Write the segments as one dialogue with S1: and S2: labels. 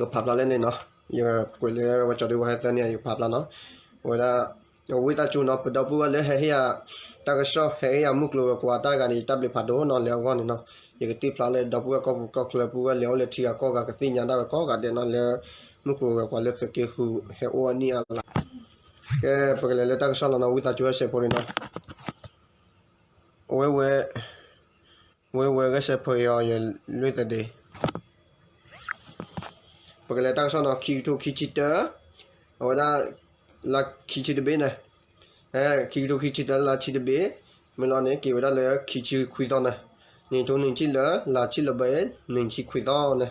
S1: อยู่ผับแล้วเนี่ยเนาะอยู่กุยเลยว่าจะดูว่าตอนนี้อยู่ผับแล้วเนาะเวลาวิตาจูเนาะปดบัวเลยให้ตากระชอบให้มุกลัวกว่าตากันอีตับเลยผัดโดนอนแล้วก่อนเนาะอย่างที่พลาเลยดับบัวก็เคลื่อนบัวแล้วเลยที่ก็กับที่ยันได้ก็กันเดี๋ยวนั้นเลยมุกลัวกว่าเลยสักกี่คู่ให้อ้วนนี่อะไรแกปกติเลยตากระชอบเราวิตาจูเสพพอดีเนาะเว้ก็เสพพอยอยู่ลุยแต่เดีปกติตากระชอบเราคิดจิตเตอร์เอาได้ละคิดจิตเบนนะคิดละคิดเบไม่รอเนี่ยเกี่ยวได้เลยคิดคุยตอนนะนี่ตัวหนึ่งจิละละจิละเบนหนึ่งคิดคุยตอนนะ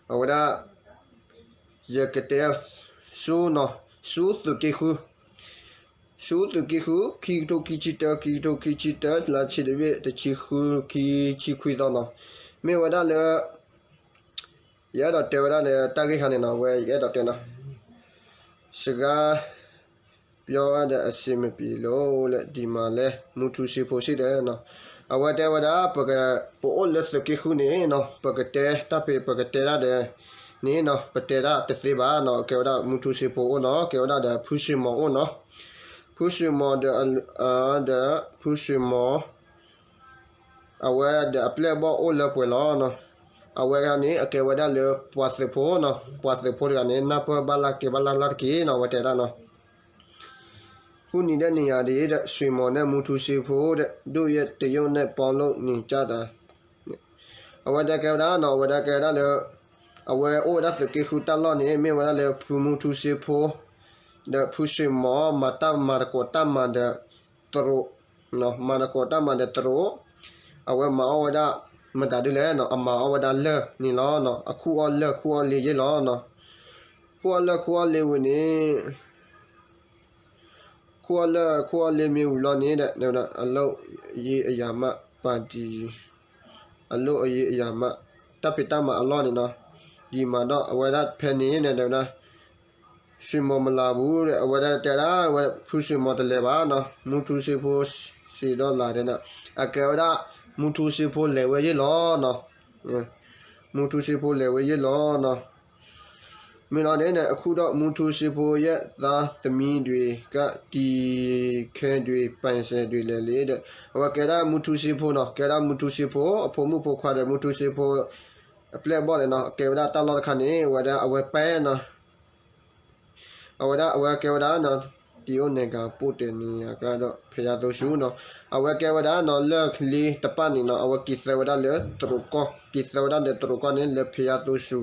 S1: เอาได้จะเกิดสู้เนาะสู้ตัวกี่คู่คิดจิตละคิดเบแต่คิดคุยตอนเนาะไม่ว่าได้เลยยาดอกเทวดาเลยตากี่ขันเนาะเว้ยยาดอกเทนะสกาပြောရတဲ့အစီမပြေလို့လေဒီမှာလဲမူထူစီဖို့ရှိတယ်နော်အဝတဲဝဒါပကပိုလက်စကိခုနေနော်ပကတဲတပ်ပေပကတဲရတဲ့နေနော်ပတဲရတသိပါနော်ကေဝဒါမူထူစီဖို့နော်ကေဝဒါတဲ့ဖူရှိမောနော်ဖူရှိမောတဲ့ဖူရှိမောအဝတဲ့အပလက်ဘောအိုလပွေလောနော်အဝကနေအကေဝဒါလေပွားစဖို့နော်ပွားစဖို့ကနေနပဘလာကေဘလာလာကီနော်ဝတဲရနော်ခုနေတဲ့နေရာတွေတဲ့ရွှေမော်နဲ့မူထူစီဖို့တဲ့တို့ရဲ့တရုတ်နဲ့ပေါလုံးနေကြတာအဝဒကေဒါနော်ဝဒကေဒါလေအဝဲအိုဒါစကေခုတလောနေမေဝဒါလေဖူမူထူစီဖို့တဲ့ဖူရွှေမော်မတမာကိုတမန်တဲ့တရိုနော်မာကိုတမန်တဲ့တရိုအဝဲမောဝဒါမတာဒီလေနော်အမအဝဒါလေနီလောနော်အခုအလေခုအလေရေလောနော်ခုအလေဝင်နေခွာလေမြေဦးလောနေတဲ့နော်အလုတ်ရေးအရာမပါတီအလုတ်ရေးအရာမတပ်ပိတမအလောနေနော်ဒီမှာတော့အဝရဖယ်နေနေတယ်နော်ရှင်မမလာဘူးတဲ့အဝရတဲတာဝဖူးရှင်မတလဲပါနော်မူထူစီဖို့စီတော့လာတယ်နော်အကေဝရမူထူစီဖို့လေဝဲရေလောနော်မူထူစီဖို့လေဝဲရေလောနော်မင်းတော်နဲ့အခုတော့မူထူစီဖို့ရဲ့သားသမီးတွေကဒီခဲတွေပိုင်ဆယ်တွေလည်းလေတဲ့ဟိုကဲဒါမူထူစီဖို့နော်ကဲဒါမူထူစီဖို့အဖို့မှုဖို့ခွာတယ်မူထူစီဖို့အပလက်ဘောလည်းနော်ကဲဒါတလောခနဲ့ဝဒါအဝဲပဲနော်အဝဲကဲဒါနော်ဒီယိုနေကပို့တယ်နေကတော့ဖရတော့ရှူနော်အဝဲကဲဒါနော်လက်လီတပနေနော်အဝဲကိသဝဒါလေတရုကောကိသဝဒါလေတရုကောနဲ့လေဖရတော့ရှူ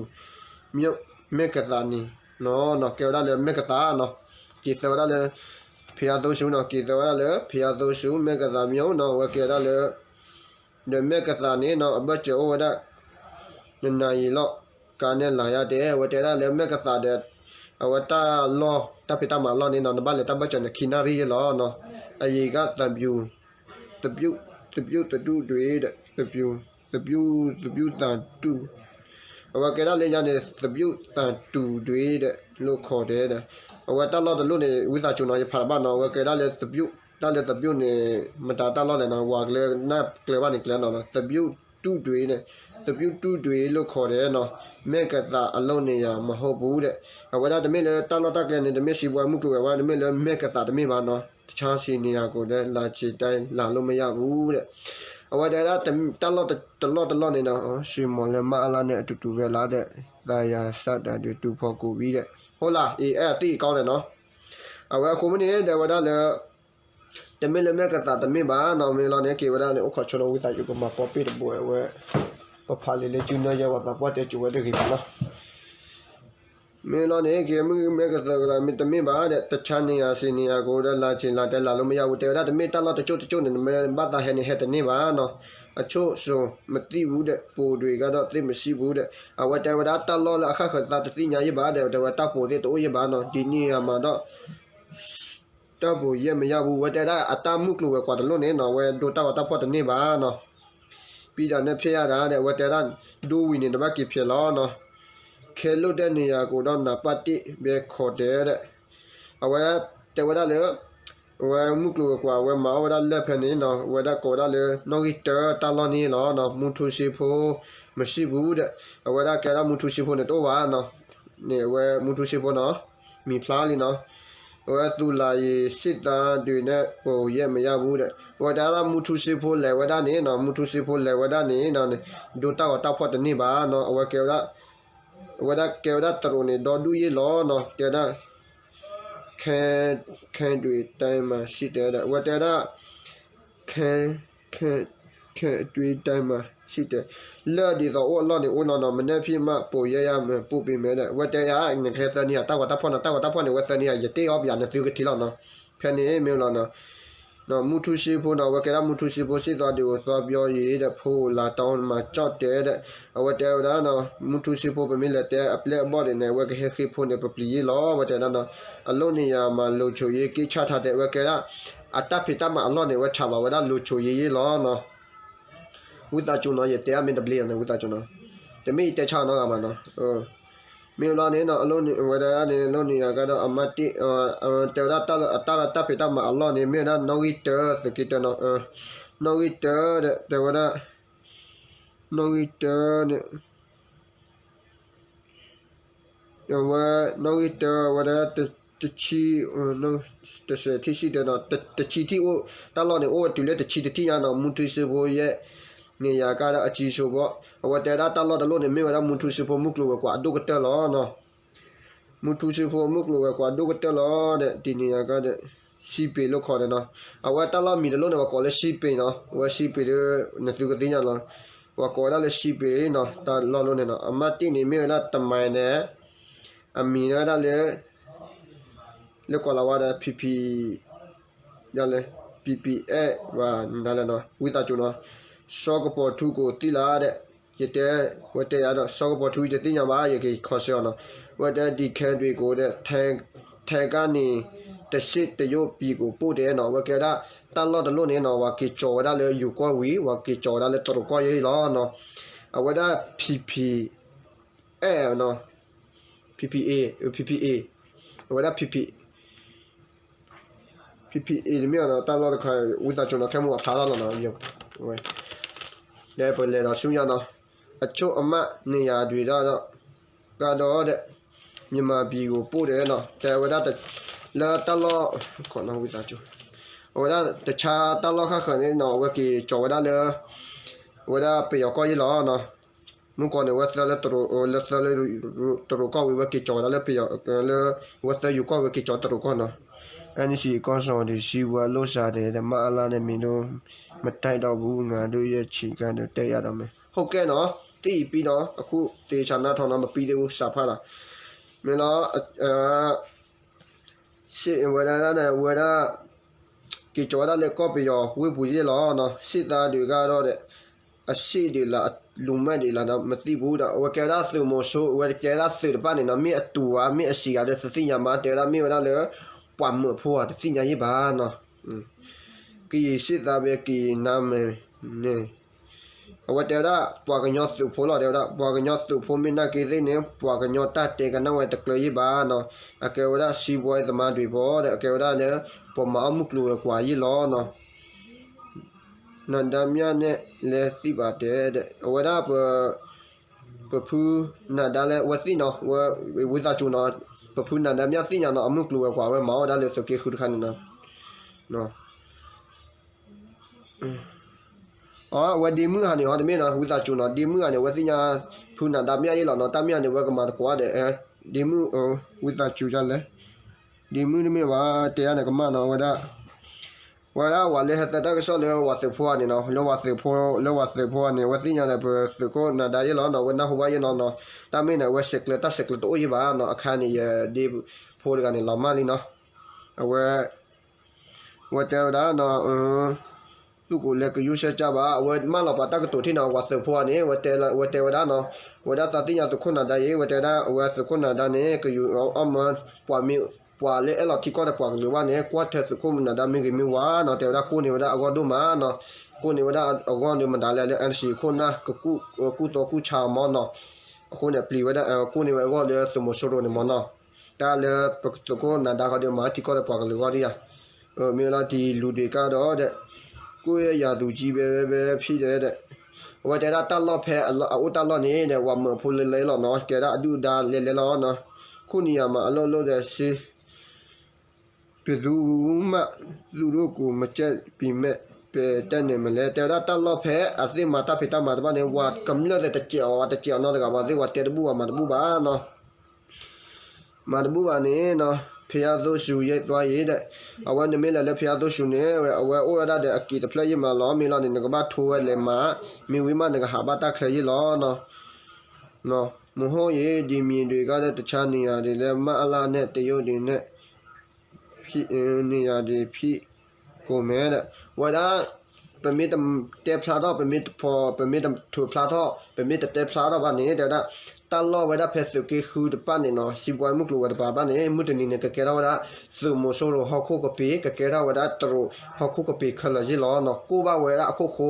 S1: မြုပ်မေကတာနီနော်ကေဝဒါလေမေကတာနော်ကိသဝဒါလေဖျားတော့ရှုနော်ကိသဝဒါလေဖျားတော့ရှုမေကတာမျိုးနော်ဝကေဒါလေဒီမေကတာနီနော်အဘချေဝဒါနနာရီလောကာနဲ့လာရတဲ့ဝတေဒါလေမေကတာတဲ့အဝတာလောတပိတမလောနီနော်နဘလေတဘချေနခိနာရီလောနော်အယေကတပြူတတူတွေတဲ့တပြူတန်တူအဝကဲဒါလေးရနေသပြုတ်တန်တူတွေတဲ့လို့ခေါ်တယ်တဲ့အဝတက်လို့လို့နေဝိသချုံတော်ရဖာဘာနော်ဝကဲဒါလေးသပြုတ်တက်လေသပြုတ်နေမတာတက်လို့လည်းနော်ဝါကလေးနပ်ကလေးပါနေကလေးနော်သပြုတ်တူတွေနဲ့သပြုတ်တူတွေလို့ခေါ်တယ်နော်မေကတာအလုံးနေရမဟုတ်ဘူးတဲ့အဝဒါတမင်းလည်းတက်လို့တက်ကလေးနေတမင်းစီပွားမှုကဝါတမင်းလည်းမေကတာတမင်းပါနော်တခြားစီနေရာကိုလည်းလာချီတိုင်းလာလို့မရဘူးတဲ့အဝဒါတလောနေနော်ရွှေမော်လည်းမအလာနဲ့အတူတူပဲလာတဲ့လာယာစတာတွေတူဖို့ကိုပြီးတဲ့ဟုတ်လားအဲ့တိကောင်းတယ်နော်အဝခုမနေတဲ့ဝဒါလည်းတမင်းလည်းမကတာတမင်းပါနော်မင်းလောနေကေဝဒါလည်းအခါချောဝိတယကမှာပေါ်ပြတဲ့ဘွယ်ဝဲပဖာလေးလေကျူနေရဝတာပတ်တဲ့ကျူဝဲတဲ့ခေနော်မင်းလောနေကေမကတာကမင်းတမင်းပါတဲ့တခြားနေရာစီနေရာကိုလာချင်လာတဲ့လာလို့မရဘူးတဲ့ဒါတမင်းတက်လို့တချို့နေမတ်တာဟဲနေဟဲ့တဲ့နေပါနော်အချို့ဆိုမသိဘူးတဲ့ပိုတွေကတော့သိမရှိဘူးတဲ့အဝတဝဒတက်လို့အခါခတာတတိညာရပါတဲ့တဝတက်ပိုတဲ့တိုးရပါနော်ဒီနေရာမှာတော့တော့ဘူးရမရဘူးဝတဒါအတမှုကလို့ကွာတလို့နေနော်ဝဲဒိုတော့တက်ဖို့တနေပါနော်ပြီးတော့နဲ့ဖြစ်ရတာတဲ့ဝတဒါဒိုးဝင်နေတပတ်ကြဖြစ်လောနော်ခဲလို့တဲ့နေရာကိုတော့နပတိပဲခေါ်တယ်တဲ့အဝဲတဝဒလည်း we muklu kwa we ma wada le phani no wada ko da le no gi ter ta lo ni lo no mutu si phoမရှိဘူးတဲ့ဝဒကဲရမူထုရှိဖို့နဲ့တော့ဝါနော်နေဝဲမူထုရှိဖို့နော်မီဖလားလီနော်ဝဲတူလာရီစစ်သားတွေနဲ့ဟိုရက်မရဘူးတဲ့ဝဒါရမူထုရှိဖို့လေဝဒနေနော်မူထုရှိဖို့လေဝဒနေနော်ဒိုတောက်တောက်ဖို့တနေပါနော်ဝဲကဲရဝဒကဲရတရုန်နေဒေါ်ဒူရီလောနော်ကဲရခဲတွေတိုင်းမှာရှိတယ်တဲ့ဝဒါရခဲတွေတိုင်းမှာရှိတယ်လက်ဒီတော့အော်လော်နေအိုနော်မနေ့ဖြစ်မှပို့ရရမယ်ပို့ပေးမယ်တဲ့ဝတ်တရားငခဲတနီတောက်တာဖွန်တောက်တာဖွန်နေဝတ်တနီရတေအော်ပြန်နေသူကတိလောနော်ဖန်နေမေလောနော်နော်မူထုရှိဖို့တော့ဝကရမူထုရှိဖို့ရှိတော်ဒီကိုသွားပြောရည်တဲ့ဖိုးလာတောင်းမှာကြော့တဲ့တဲ့အဝတ်တဲဒါနော်မူထုရှိဖို့ပမီလက်တဲ့အပလက်ဘော့တွေနဲ့ဝကခဲခိဖို့နေပပလီလောဝတ်တဲနော်အလုံးနေရမှာလုံချိုရေးကိချထားတဲ့ဝကရအတဖိတမအလော့နေဝတ်ချပါဝဒလုံချိုရေးလောနော်ဝိတာချုံနော်ရတဲ့မင်းတပလီနဲ့ဝိတာချုံနော်တမိတက်ချနော်ကမှာနော်မြေလာနေနော်အလုံးဝဒရနေလုံးနေရကတော့အမတ်တီတေရတာတပိတမအလောနေမြေနာနော်ဂီတတကိတနော်နော်ဂီတတဲ့ဝဒနော်ဂီတနဲ့ယောဝနော်ဂီတဝဒတချီနော်တစတီစီတဲ့နော်တချီတီအိုတလောနေအိုတူလေတချီတီရနော်မူတူစဘောရဲ့နေရကအချီဆိုပေါ့ဝတဲတာတလောတလို့နေမြေဝမူထုစဖို့မုကလောကွာဒုကတဲလောနော်မူထုစဖို့မုကလောကွာဒုကတဲလောတဲ့ဒီနေရကတဲ့စီပေလို့ခေါ်တယ်နော်အဝတလောမီတလို့နေကောလဲစီပေနော်ဝစီပေနဲ့သူကတင်းရလောဝကောလာလဲစီပေနော်တလောလို့နေနော်အမတိနေမြေလာတမိုင်နဲ့အမီနာဒါလဲလေကောလာဝါပီပီရလဲပီပီအဲဝါနာလဲနော်ဝိတာကျနော်စောကပေါ်သူကိုတိလာတဲ့ရတဲ့ဝတ်တရားတော့စောကပေါ်သူရတင်ညာပါရကေခေါ်စောနော်ဝတ်တဲ့ဒီခဲတွေကိုတဲ့ထဲကနေတရှိတရုပ်ပြီကိုပို့တယ်နော်ဝကေတာတန်လို့တလို့နေနော်ဝကေကြော်ဒါလေယူကွာဝီဝကေကြော်ဒါလေတော်ကွာရေးလောနော်အဝဒါပီပီအဲနော် PPA ဝဒါ PPA 里面呢တန်လို့တခါဝိတာကျွန်တော်ခဲမှုအထားလာနော်ရုပ်ဝဲလဲပေါ်လဲတော့ရှုံရတော့အချို့အမတ်နေရာတွေတော့ကတော့တဲ့မြန်မာပြည်ကိုပို့တယ်နော်แต่ဝဒလာတလောခေါနော်ဝိတာချိုဝဒတခြားတလောခခနေနော်ဝကီကျော်ဝဒလေဝဒပေယောကောရလောနော်မုကောနေဝတ်လာတရလက်လာတရကောဝကီကျော်လာပေယောလေဝတ်ယူကောဝကီကျော်တရကောနော်အဲ့ဒီစီကောဆောင်ဒီစီဝါလို့စားတယ်ဓမ္မအလားနဲ့မင်းတို့မတိုက်တော့ဘူးငါတို့ရဲ့ခြေကတော့တက်ရတော့မယ်ဟုတ်ကဲ့နော်တီးပြီးတော့အခုတေချာနာထောင်းတော့မပြီးသေးဘူးစာဖတ်လာမင်းတော့ရှစ်ဝဒနာနဲ့ဝဒကီကျော်ရလေကောပီယောဝိပူရေလောနော်စစ်သားတွေကတော့တဲ့အရှိတွေလားလူမဲ့တွေလားတော့မသိဘူးတော့ဝကဲရသုမိုဆိုဝကဲရသုတပနေနော်မြေအတူအမြေအစီရတဲ့သတိညာမတဲရမြေဝဒလေပွားမဖို့တဲ့သတိညာရေးပါနော်ကီစစ်သားပဲကီနာမည်နေဝတဲရပွားကညောစုဖိုးလာတဲ့ပွားကညောစုဖိုးမင်းနာကေသိနေပွားကညောတတဲကနဝဲတကလေးပါနော်အကေဝဒစီဘွဲသမားတွေပေါ့တဲ့အကေဝဒလည်းပေါ်မအမှုကလူကွာကြီးလောနော်နန္ဒမြနဲ့လဲသိပါတယ်တဲ့ဝဒပပူနန္ဒလည်းဝသိနော်ဝိသချုံနော်ပပူနန္ဒမြသိညာနော်အမှုကလူကွာဝဲမောဒါလည်းစကေခုခဏနော်ဝဒီမှုဟာနေဟောဒီမင်းနော်ဝိသချုံနော်ဒီမှုဟာနေဝသိညာဖူနန္ဒမြရေးလောနော်တမြနေဝဲကမှာကွာတဲ့ဒီမှုဝိသချုံကြလဲဒီမှုနေမှာတရားနဲ့ကမနော်ဝဒဝလေဟတတကဆောလေဝသဖွာနေနော်လောဝသဖွာနေဝသိညာတဲ့ပကောနာဒါရလောနော်ဝနာဟဝရနော်တမင်းနဲ့ဝဆက်လက်တိုးရပါနော်အခါနေဒီဖိုးကနေလောမလီနော်ဝတဲဒါနော်သူကိုလည်းကယူဆက်ကြပါဝမလာပါတကတိုထင်းနော်ဝသဖွာနေဝတဲဝဒါနော်ဝဒါတတိညာတခုနာဒါရေဝတဲဒါဝသခုနာဒါနေကယူအမပွားမီပွာလေအဲ့လောက်ထိကောတဲ့ပွာလူဝါနဲ့ကွာတဲ့ကုမနာဒါမင်းကမီဝါနော်တဲ့ဒါကိုနေဝဒါအကောဒုမာနော်ကိုနေဝဒါအကောဒုမဒါလဲအန်စီခုနာကုတော့ကုချာမောနော်အခုနဲ့ပလီဝဒါကိုနေဝကောလေသမဆိုရိုနေမောနော်ဒါလေပကတကိုနာဒါကဒီမာထိကောတဲ့ပွာလူဝါရီယာ မင်းလာဒီလူတွေကတော့တဲ့ကိုယ့်ရဲ့ယာသူကြီးပဲဖြစ်တယ်တဲ့ဝတ်တဲ့တာလော့ဖဲအဥတလော့နေတဲ့ဝါမဖူလေလော့နော်ကဲဒါအဒူဒါလေလော့နော်ခုနေရာမှာအလောလို့တဲ့စီဘယ်သူမှလူတို့ကိုမကြက်ပြီးမဲ့ပဲတဲ့နေမလဲတဲ့တာလော့ဖဲအသိမတာဖိတာမှာတနေဝါကမ်လတဲ့တကြောနော်တကဘာဒီဝတ်တဲ့ဘူးမှာတဘူးပါနော်မှာတဘူးပါနေနော်ဖျားတို့ရှူရဲ့တွားရတဲ့အဝဲနမေလည်းဖျားတို့ရှူနေအဝဲအိုရတဲ့အကီတဖလက်ရမှာလောမီလောနေကဘာထိုးလေမှာမိဝိမနကဟာဘတာခရရလောနော်မဟုတ်ရေဒီမြင်တွေကလည်းတခြားနေရာတွေလည်းမအလားနဲ့တရုတ်တွေနဲ့ဖြစ်နေရာတွေဖြစ်ကိုမဲတဲ့ဝဒါပမစ်တဲ့ဖလာတော့ပမစ်ဖို့ပမစ်ထူဖလာတော့ပမစ်တဲ့ဖလာတော့ဗာနေတဲ့တာလောဝဒါဖက်စကေခူတပနေနော်စီပွိုင်မှုကလောဝဒါပါနေမှုတနေနဲ့ကကဲတော့ဝဒါစုမဆိုလိုဟောက်ခုကပေကကဲတော့ဝဒါတရဟောက်ခုကပေခလကြီးလောနော်ကိုပါဝဲအခုခု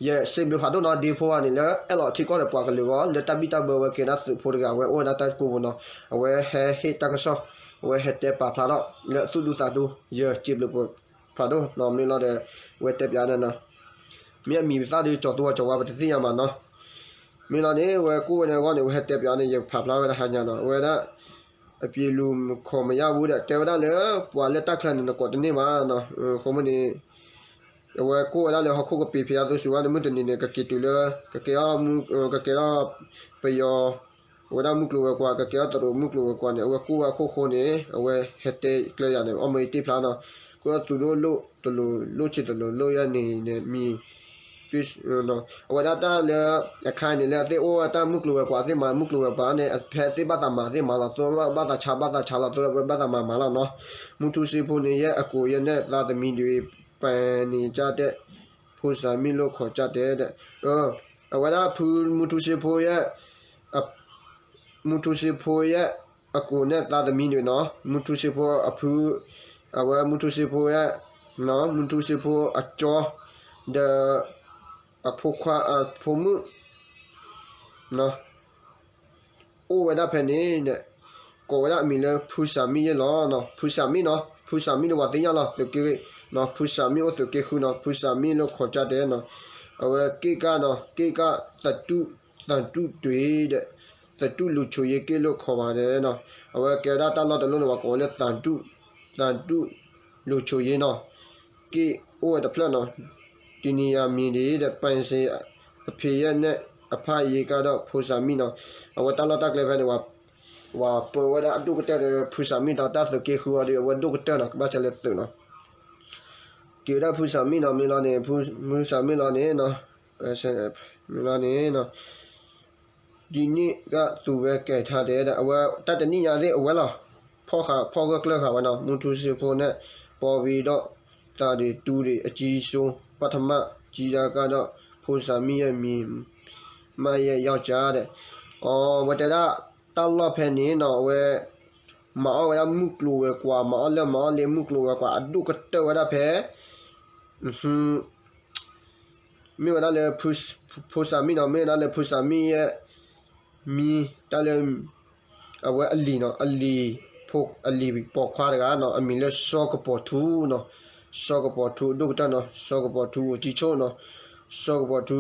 S1: ရဲ့စေဘဟာတော့နော်ဒီဖိုကနေလေအဲ့လိုချီကောတဲ့ပွားကလေးကလက်တပီတဘဝကေနတ်ဖိုရကဝဲဝဒါတကူနော်ဝဲဟဲဟိတကဆောဝဲဟတဲ့ပါဖလာတော့လက်စုလူတာတူရဲ့ချစ်လို့ဖလာတော့နော်မင်းလာတဲ့ဝဲတက်ပြတဲ့နော်မြတ်မီစားတွေကြော်တော့ကြော်ပါတသိရမှာနော်မင်းလာနေဝဲကိုယ်နဲ့ကောနေဝဲတက်ပြနေရဖလာဝဲဟာညာနော်ဝဲဒါအပြေလူခေါ်မရဘူးတဲ့တဲဝဒါလေပွာလက်တက်ခလန်နေကောတနေ့မှာနော်ခေါ်မနေဝဲကိုလာလေဟခုကပေဖျားတို့ရှူဝါမှုတနေကကေတူလေကကေအမှုကကေအပယောဝဒါမှုကလောကွာကကေအတရမှုကလောကွာနေဝဲကိုအခုခုနေဝဲဟက်တေကလရနေအမေတိဖလာနော်ကိုသူတို့လို့ချစ်တယ်လို့ရနေနေမီပြနော်ဝဒါတာလေအခါနေလေတေအိုတာမှုကလောကွာတေမမှုကလောပါနေဖက်တေဘတာမာတေမာလာတော့ဘတာချလာတော့ဘတာမာလာနော်မှုသူစီဖို့နေရဲ့အကိုရနဲ့လာသမီးတွေပန်နေကြတဲ့ဖူစာမီလို့ခေါ်ကြတဲ့အဝဒါဖူမူတူစီဖိုရဲ့အကိုနဲ့သာသမီတွေနော်မူတူစီဖိုအဖူအဝမူတူစီဖိုရဲ့နော်မူတူစီဖိုအကျော်အဖိုခွာအဖိုမှုနော်အိုဝဒါဖက်နေတဲ့ကိုဝဒါမီလေဖူစာမီရဲ့လောနော်ဖူစာမီတော့ဝတ်တင်ရလားလေကေနော်ဖူစာမီတော့ကေခုနော်ဖူစာမီလို့ခေါ်ကြတယ်နော်အဝဲကေကတတူတွေတဲ့တတူလူချိုရကေလို့ခေါ်ပါတယ်နော်အဝဲကေဒါတလောတလုံးတော့ကိုလေတန်တူလူချိုရနော်ကေအိုးတဲ့ဖလက်နော်ဒီနေရာမြင်တဲ့ပိုင်စေအဖေရနဲ့အဖရေကတော့ဖူစာမီနော်အဝဲတလောတက်လည်းပဲဝါပေါ်ဝဒါအတုကတဲ့ဖူစာမီတော့တတ်ကေခုရဝဒုကတဲ့နော်ဘာချလက်တဲ့နော်ကေဒါဖူစာမီနော်မီလာနေဖူစာမီလာနေနော်မီလာနေနော်ဒီနေ့ကသူပဲကဲထားတယ်တဲ့အဝဲတတ်တနိညာလေးအဝဲလားဖောကကလခါဝနော်မူတူစီဖိုနဲ့ပေါ်ပြီးတော့တာတွေတူတွေအကြီးဆုံးပထမကြီးတာကတော့ဖူစာမီရဲ့မြင်မရဲ့ယောက်ျားတဲ့ဝတရတာလောဖဲနေနော်ဝဲမောဝဲမှုကလိုဝဲကွာမောလေမှုကလိုဝဲကွာအဒုကတဝဲတာဖဲမိဝဒါလေဖူစာမီနော်မေဒါလေဖူစာမီရဲ့မီတာလေအဝဲအလီနော်အလီပေါ်ခွားတကနော်အမီလေစောကပေါ်ထူနော်စောကပေါ်ထူဒုကတနော်စောကပေါ်ထူជីချိုနော်စောကပေါ်ထူ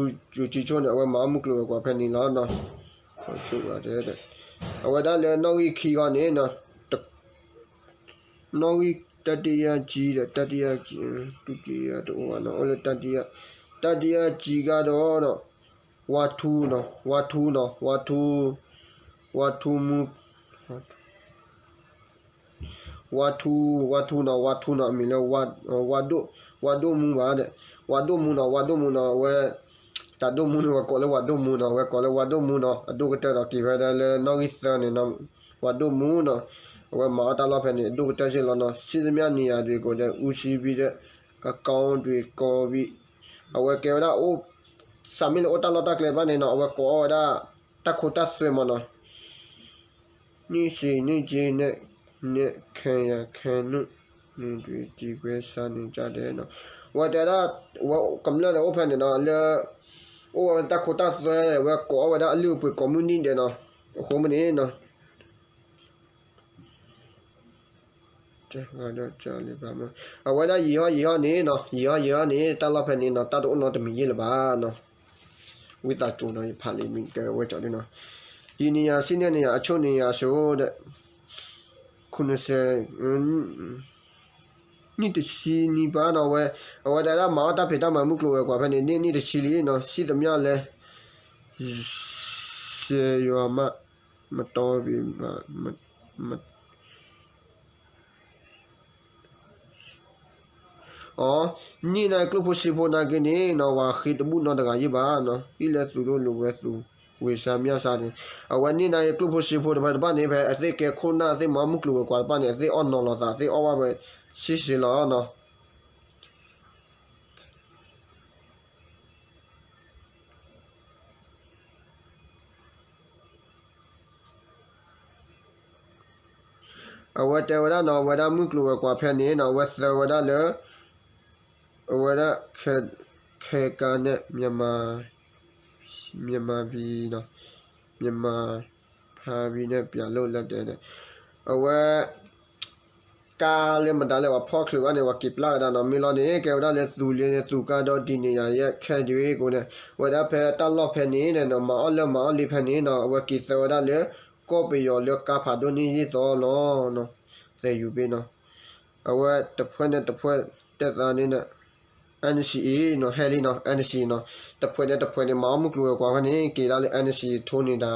S1: ជីချိုနော်အဝဲမမှုကလိုကွာဖဲနေလားနော်ချူပါတယ်တဲ့အဝဲဒါလေနော်ကြီးခီကနေနော်နော်ကြီးတတိယကြီးတဲ့တတိယကြီးဒုတိယတော့နော်အဲ့တတိယကြီးကတော့နော်ဝါထူနော်ဝါထူမှုဝါထူနော်အမီလေဝါဒုမှုပါတဲ့ဝါဒုမှုနော်ဝဲတဒုမှုနော်ကောလေဝါဒုမှုနော်ဝဲကောလေဝါဒုမှုနော်အဒုကတဲ့တော့ဒီဖဲလေနော်ကြီးစနေနော်ဝါဒုမှုနော်ဝဲမာတာလာဖဲနေဒုကတဲ့ရှင်လောနော်စီသမျှနေရာတွေကိုလည်းဦးစီးပြီးတဲ့အကောင့်တွေကောပြီးအဝဲကေဝဒါအိုစာမီလိုတာလာတာကလေဘာနေနော်အဝဲကောဒါတခုတဆွေမနော်နိစီနိဂျေနဲ့ခံရခံနုနေတွေဒီကွဲစားနေကြတယ်နော်ဝတရဝကမ္လလေ open နော်လေအိုတခုတဆွဲဝဲကောဝဒါအလူပွေ community တယ်နော်ခုမနေနော်这个的这里吧嘛，为了以后呢喏，以后呢，到了半年喏，到都喏都没了吧喏，为大众呢怕里面个为着的喏，今年呀、新年呀、去年呀说的，可能是你的心你把那为大家毛大陪他们木路过半年，你的心里喏，是怎么样嘞？是要嘛多比嘛。哦，你那个不是不那个呢？那话黑的不那的个一般呢，一来做都路来做，为啥么啥的？啊，วันนี้那个不是不的บ้านนี้ไปไอ้แกคนน่ะไอ้มามุกลูกว่าบ้านนี้ไอ้อ่อนนอนละตาไอ้เอาว่าไปสิละเนาะเอาว่าแต่ว่าเนาะว่ามุกลูกว่าแผ่นนี้เนาะว่าเสือว่าเลยว่าแค่การเนี่ยမြန်မာပြည်เนาะမြန်မာพาပြည်เนี่ยပြန်လို့လက်တယ်เอาว่าကာလေမတလည်းว่าဖောက်ခလူကနေว่ากิบလာတာနော်မီလောနေကဲဝဒါလေသူလေသူကတော့ဒီနေရရဲ့ခဲတွေကိုねဝဒါဖဲတက်လော့ဖဲနေねနော်မအော်လမအော်လီဖဲနေနော်ဝကိသဝဒါလေကိုပီယောလေကာဖာဒိုနီရီတော်နော်နော်လေယူပေးနော်အဝတဖွဲနဲ့တဖွဲတက်သားနေနဲ့NCA နော်ဟဲလီနော် NCA နော်တဖွဲနဲ့မောင်းမှုကလောကွာကနေကေလာလေ NCA ထိုးနေတာ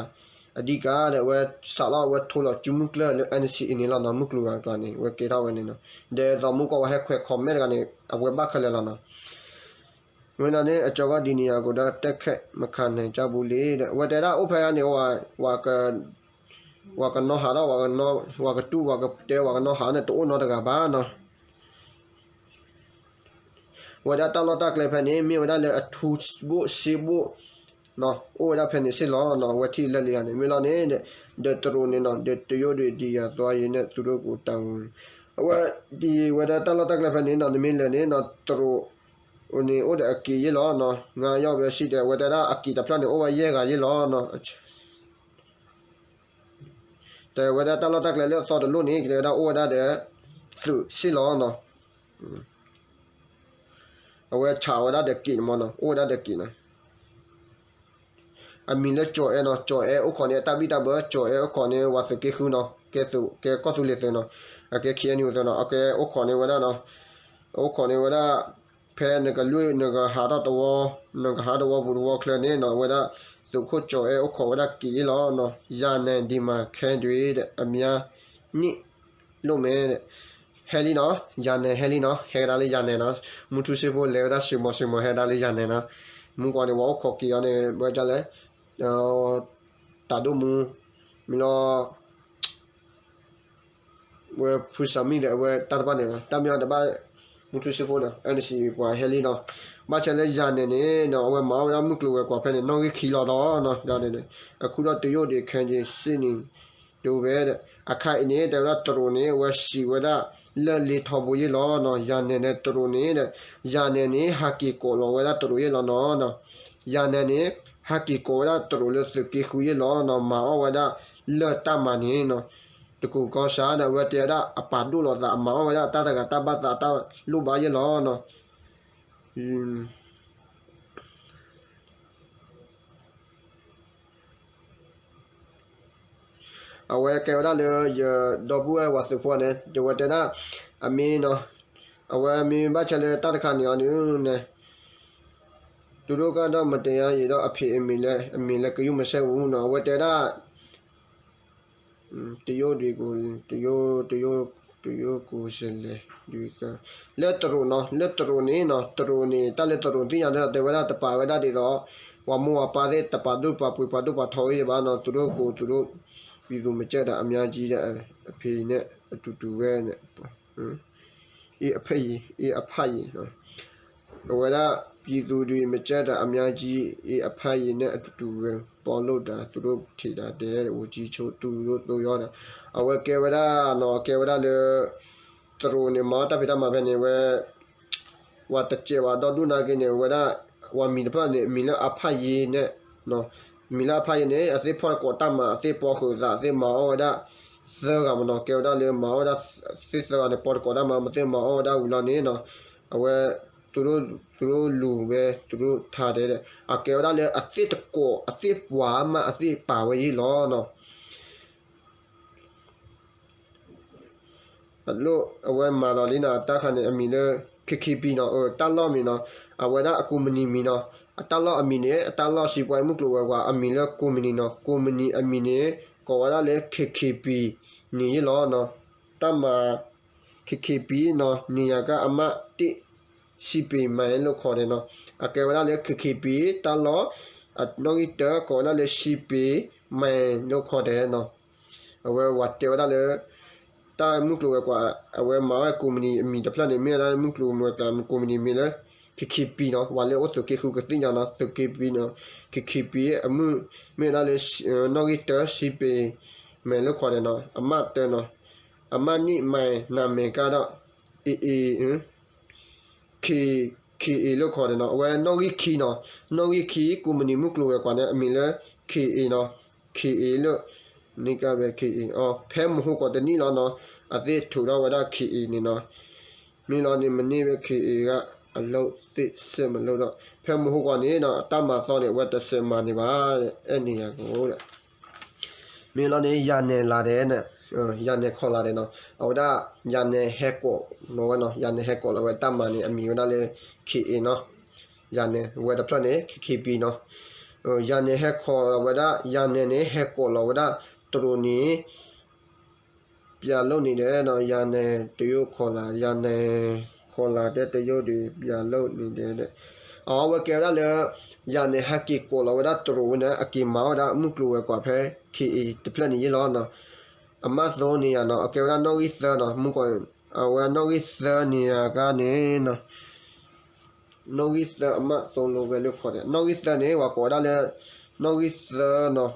S1: အဓိကတဲ့ဝဲစာလာဝဲထိုးလို့ကျမှုကလေ NCA နေလာနော်မှုကလောကနေဝဲကေတာဝဲနေနော်တဲ့တော့မှုကဝဲခွဲခွန်မဲကနေအဝဲဘခလဲလာနော်ဝဲလာနေအကြောကဒီနေရာကိုတက်ခက်မခံနိုင်ကြဘူးလေတဲ့ဝဲတဲ့တာဥဖဲကနေဝါကနော်ဟာတော့ဝါကတူဝါကတဲဝါကနော်ဟာနဲ့တိုးနော်တကဘာနော်ဝဒါတလောတကလည်းဖက်နေမြေဝဒါလည်းအထူဘို့စီဘို့နော်အိုဝဒါဖက်နေစီလောနော်ဝတိလက်လျာနေမြေလောနေတဲ့တရိုနေနော်တဲ့တရိုတွေဒီရသွားရင်နဲ့သူတို့ကိုတောင်းဝဒီဝဒါတလောတကလည်းဖက်နေနော်မြေလည်းနေနော်တရိုဟိုနေအိုတဲ့အကီရလောနော်ငါရောက်ပဲရှိတယ်ဝဒါအကီတဖက်နေအိုဝရဲကရလောနော်တဲ့ဝဒါတလောတကလည်းလောတော်တယ်လို့နေကြတဲ့အိုဝဒါတဲ့သူစီလောနော်အဝဲချာဝဒတဲ့ကိမနော်အိုဒတဲ့ကိနအမီလက်ကြောအဲနော်ကြောအဲဥခေါ်နေတပိတဘကြောအဲဥခေါ်နေဝါစကေခုနော်ကဲသူကဲကောတူလေတဲ့နော်အကဲခီနီဦးတဲ့နော်အကဲဥခေါ်နေဝဒနော်ဥခေါ်နေဝဒဖဲနကလွေနကဟာတော့နကဟာတော့ဘူဝခလနေနော်ဝဒသူခုကြောအဲဥခေါ်ဝဒကိလောနော်ယာနေဒီမှာခဲတွေတဲ့အများနိလို့မဲတဲ့ဟဲလီနော်ယာနေဟဲလီနော်ဟဲဒါလေးယာနေနော်မူထူစီဖို့လေဒါစီမဟဲဒါလေးယာနေနော်မူကောနေဝခေါ်ကီရနေဘယ်ကြလဲတာဒိုမူမီလောဝဲဖူဆာမီလေဝဲတာတပါနေတမ်းမြောတပါမူထူစီဖို့နော်အန်စီပွာဟဲလီနော်မချလဲယာနေနေနော်ဝဲမောင်ရမှုကလောကွာဖဲနေနော်ခီလာတော့နော်ဒါနေအခုတော့တရုတ်တွေခန်းချင်းစင်းနေတို့ပဲတဲ့အခိုင်အနေတဲ့တော့တရိုနေဝဲစီဝဲဒါလဲလီထော်ဘူးရလောနော်ယာနေနဲ့တရိုနေတဲ့ယာနေနေဟာကီကိုလောဝဲဒါတရိုရလောနော်ယာနေနေဟာကီကိုဒါတရိုလဲစကီခူရလောနော်မာဝဲဒါလဲတမနေနော်တကူကောရှာတဲ့ဝဲတဲ့ဒါအပါဒူလောဒါမာဝဲဒါတတကတပတ်တာလူပါရလောနော်အဝဲကဲဒါလေဒဘူဝါစဖောနေဒီဝတနာအမင်းနော်အဝဲအမင်းဘချလေတတ်ခါနေအောင်နေသူတို့ကတော့မတရားရတော့အဖေအမင်းလည်းကယူမဆက်ဘူးနော်ဝတနာတယောတွေကိုတယောကိုစလေဒီကလက်တရိုနော်လက်တရိုနေနော်တရိုနေတလက်တရိုတင်ရတဲ့ဝဒတပါဝဒတွေတော့ဝမောပါတဲ့တပါဒုပါပွေပါဒုပါထော်ရပါနော်သူတို့ပြည်သူမကြက်တာအများကြီးတဲ့အဖေနဲ့အတူတူပဲနဲ့အေးအဖေအေးအဖကြီးနော်ဝလာပြည်သူတွေမကြက်တာအများကြီးအေးအဖကြီးနဲ့အတူတူပဲပေါ်လို့တာသူတို့ထိတာတဲ့ဟိုကြီးချိုးသူတို့ရောတာအဝဲကေဝလာနော်ကေဝလာလေတရိုနေမာတာပိတာမပဲနေဝဲဝတ်တချေဝါတော့ဒုနာကနေဝလာဝမီနပါနေမီလာအဖကြီးနဲ့နော်မီလာဖိုင်နေအသေးဖော်ကောတမအသေးပေါ်ခုသာအသေးမောဒါ Sera mano kewda le mao da sisera ne por koda ma mate mao da ula ne no awe turu lu be turu tha de a kewda le asit ko asit wa ma asit pa we yi lo no allo awe ma lo lina ta khan ne ami le KKP no ta lo mi no awe da akumani mi no ta lo ami ne ta lo si pwai mu klo wa ami le kumani no kumani ami ne ko wa le KKP ni yi lo no ta ma KKP no ni ya ka ama ti si pe mai lo kho de no a ke wa le KKP ta lo at no gi te ko la le si pe mai lo kho de no awe wa te wa le ta mu klo kwa awe ma kumani mi da plan ne me la mu klo mo ka kumani mi le KKP no wa le o to ke khu ka ti nya no to KKP no KKP amu me la le no gi te si pe mai lo kho de no ama te no ama ni mai na me ka da KA လို့ခေါ်တယ်နော်ဝဲ Nogi key နော် Nogi key ကုမ္ပဏီမှုကလို့ကွာနဲ့အမီလဲ KA နော် KA လို့နိကပဲ KA အော်ဖဲမဟုတ်တော့တနည်းနော်အသေးထူတော့ဝဒ KA နေနော်မင်းလောနေမနေပဲ KA ကအလုတ်တစ်စစ်မလို့တော့ဖဲမဟုတ်ကနေနော်အတမသောနေဝတ်တစ်စစ်မှနေပါတဲ့အဲ့နေရကိုတဲ့မင်းလောနေရနေလာတယ်နဲ့ရနေခေါ်လာတယ်နော်ဟိုဒါရနေဟက်ကိုနော်ရနေဟက်ကိုလည်းတမန်နေအမီဝဒါလေ KA နော်ရနေဝဲတဖက်နေ KKP နော်ရနေဟက်ခေါ်ဝဒါရနေနေဟက်ကိုလည်းဝဒါသူတို့နေပြလုံးနေတယ်နော်ရနေတရုတ်ခေါ်လာရနေခေါ်လာတဲ့တရုတ်တွေပြလုံးနေတယ်တဲ့အော်ဝဲကဲရလေရနေဟက်ကီကိုလည်းဝဒါသူတို့နဲ့အကီမောဒါမှုကလိုကွာဖဲ KA တဖက်နေရလောနော်အမတ်သောနေရနော်အကဲရနော်ဂီသနော်မှုကွာဝဲနော်ဂီသနေရကနေနော်နော်ဂီသအမတ်သုံးလိုပဲလို့ခေါ်တယ်နော်ဂီသနေဝါပေါ်ဒါလေနော်ဂီသနော်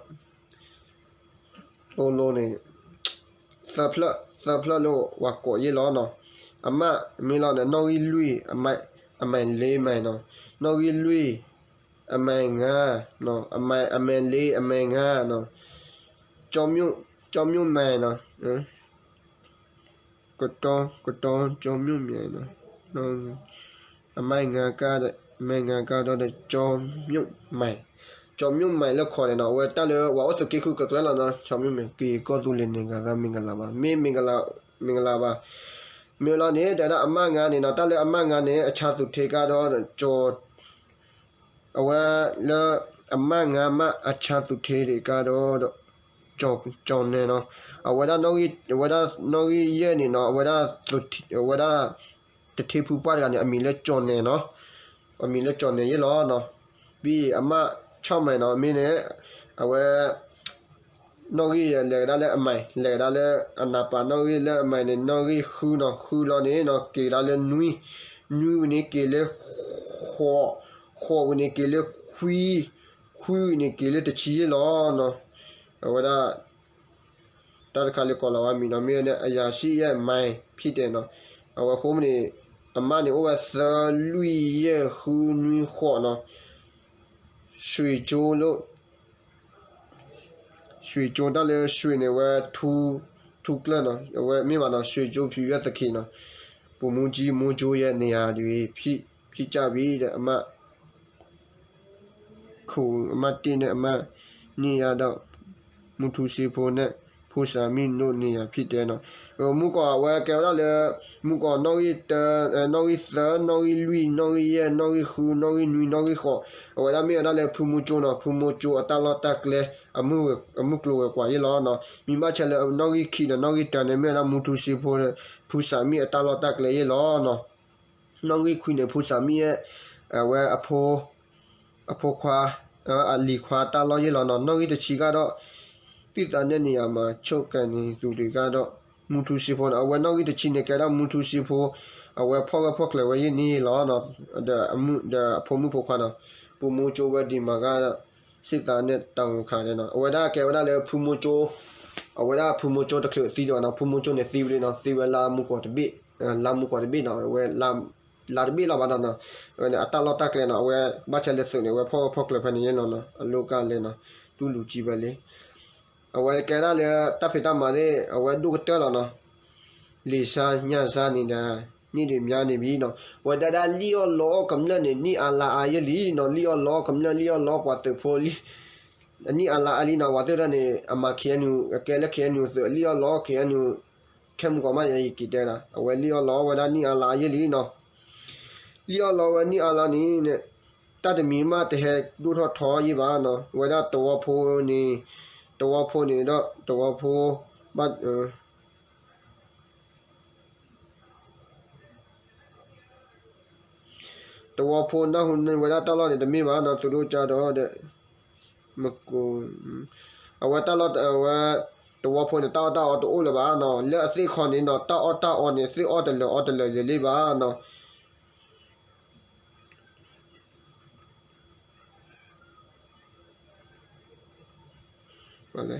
S1: သုံးလိုနေသဖလလို့ဝါကိုရေလောနော်အမတ်မင်းလောနဲ့နော်ဂီလွီအမိုင်လေးမိုင်နော်နော်ဂီလွီအမိုင်ငါနော်အမိုင်လေးအမိုင်ငါနော်ကြောမြုံမိုင်နော်ကတောကြောမြုံမြိုင်နော်အမိုင်ငါကားတဲ့မိုင်ငါကားတော့ကြောမြုံမိုင်လို့ခေါ်တယ်နော်ဝဲတက်လေဝါအစကိခုကကလာနော်ကြောမြုံမိုင်ကေကောတူလင်းနေကမင်္ဂလာပါမင်္ဂလာပါမြေလောနေတဲ့အမငါနေနော်တက်လေအမငါနေအခြားသူထေကတော့ကြောအဝဲလေအမငါမအခြားသူထေတွေကတော့ကြောင်းနေနော်ဝဒါနော်ကြီးရဲ့နေနော်ဝဒါတတိဖူပါကနေအမီလက်ကြောင်းနေနော်အမီလက်ကြောင်းနေရလောနော်ပြီးအမ6မိုင်နော်အမင်းနဲ့အဝဲနော်ကြီးရလေဒါလည်းအမိုင်လေဒါလည်းအနာပါနော်ကြီးလည်းအမိုင်နဲ့နော်ကြီးခူလောနေနော်ကေဒါလည်းနွီနေကေလေခေါ်နေကေလေခွီနေကေလေတချီလောနော်ဝဒါတတ်ခါလေကောလာဝမီနော်မင်းနဲ့အရာရှိရဲ့မိုင်ဖြစ်တယ်နော်အဝခုမနေအမနေဝသလူရဲ့ခူနွီခေါ်နော်ရွှေကြိုးတလည်းရွှေနေဝထူကလနော်ဝမင်းမနော်ရွှေကြိုးဖြူရတခိနော်ပုံမူကြီးမူကြိုးရဲ့နေရာတွေဖြစ်ကြပြီတဲ့အမတင်းနဲ့အမနေရတော့မူထူစီဖို့နဲ့ဖူစာမီနိုနေရဖြစ်တယ်နော်မူကောဝဲကဲရလေမူကောနော်ရီနော်ရီသနော်ရီလူနော်ရီရဲ့နော်ရီခူနော်ရီနွီနော်ရီခေါ်ဝဲလာမီရလေဖူမူချိုနော်ဖူမူချိုအတလတက်လေအမှုကလိုကွာရလောနော်မိမချလေနော်ရီခီနော်ရီတန်နေမလာမူထူစီဖို့ဖူစာမီအတလတက်လေရလောနော်နော်ရီခွီနေဖူစာမီရဲ့ဝဲအဖိုခွာအလီခွာတလောရလောနော်ရီတချီကတော့တိတန်တဲ့နေရာမှာချုပ်ကန်နေသူတွေကတော့မူထူစီဖို့အဝဲနော်ကြီးတချီနေကြတော့မူထူစီဖို့အဝဲဖောက်လေဝဲနေလောနော်အဖို့မှုဖို့ခါနော်ပုံမူချိုးဝဲဒီမှာကစစ်သားနဲ့တောင်ခါတယ်နော်အဝဲဒါကဲဝဲဒါလေဖူမူချိုးတခလို့တီးတော့နော်ဖူမူချိုးနဲ့တီးပြီးနော်တီးဝဲလာမှုပေါ်တပိနော်ဝဲလာတပိလာပါတော့နော်အတလောတကလည်းနော်ဝဲဘတ်ချက်လက်စုံနေဝဲဖောက်လေဖနေရနော်အလောကလည်းနော်တူလူကြည့်ပဲလေ awal kera le tapi ta ma le awal du ke lo no li sa nya sa ni da ni de mya ni bi no wa da li yo lo kam na ni ala a ye li no li yo lo kam na li yo lo kwa te pho li ni ala ali na wa te ra ni ama khianu ke le khianu so li yo lo khianu kem ko ma ye ki de la awal li yo lo wa da ni ala ye li no li yo lo wa ni ala ni ne ta de mi ma te he du tho tho yi ba no wa da to pho ni to pho ni do to pho baตัวพูนนะหุ่นเวลาตลอดเนี่ยมีมานะตุรุจาดอเดมกูเอาไว้ตลอดเอาไว้ตัวพูนเนี่ยต้าตัวอุลบาเนาะเลือดสิคนนี้เนาะต้าเนี่ยสิออเดเลยเลยบาเนาะอะไร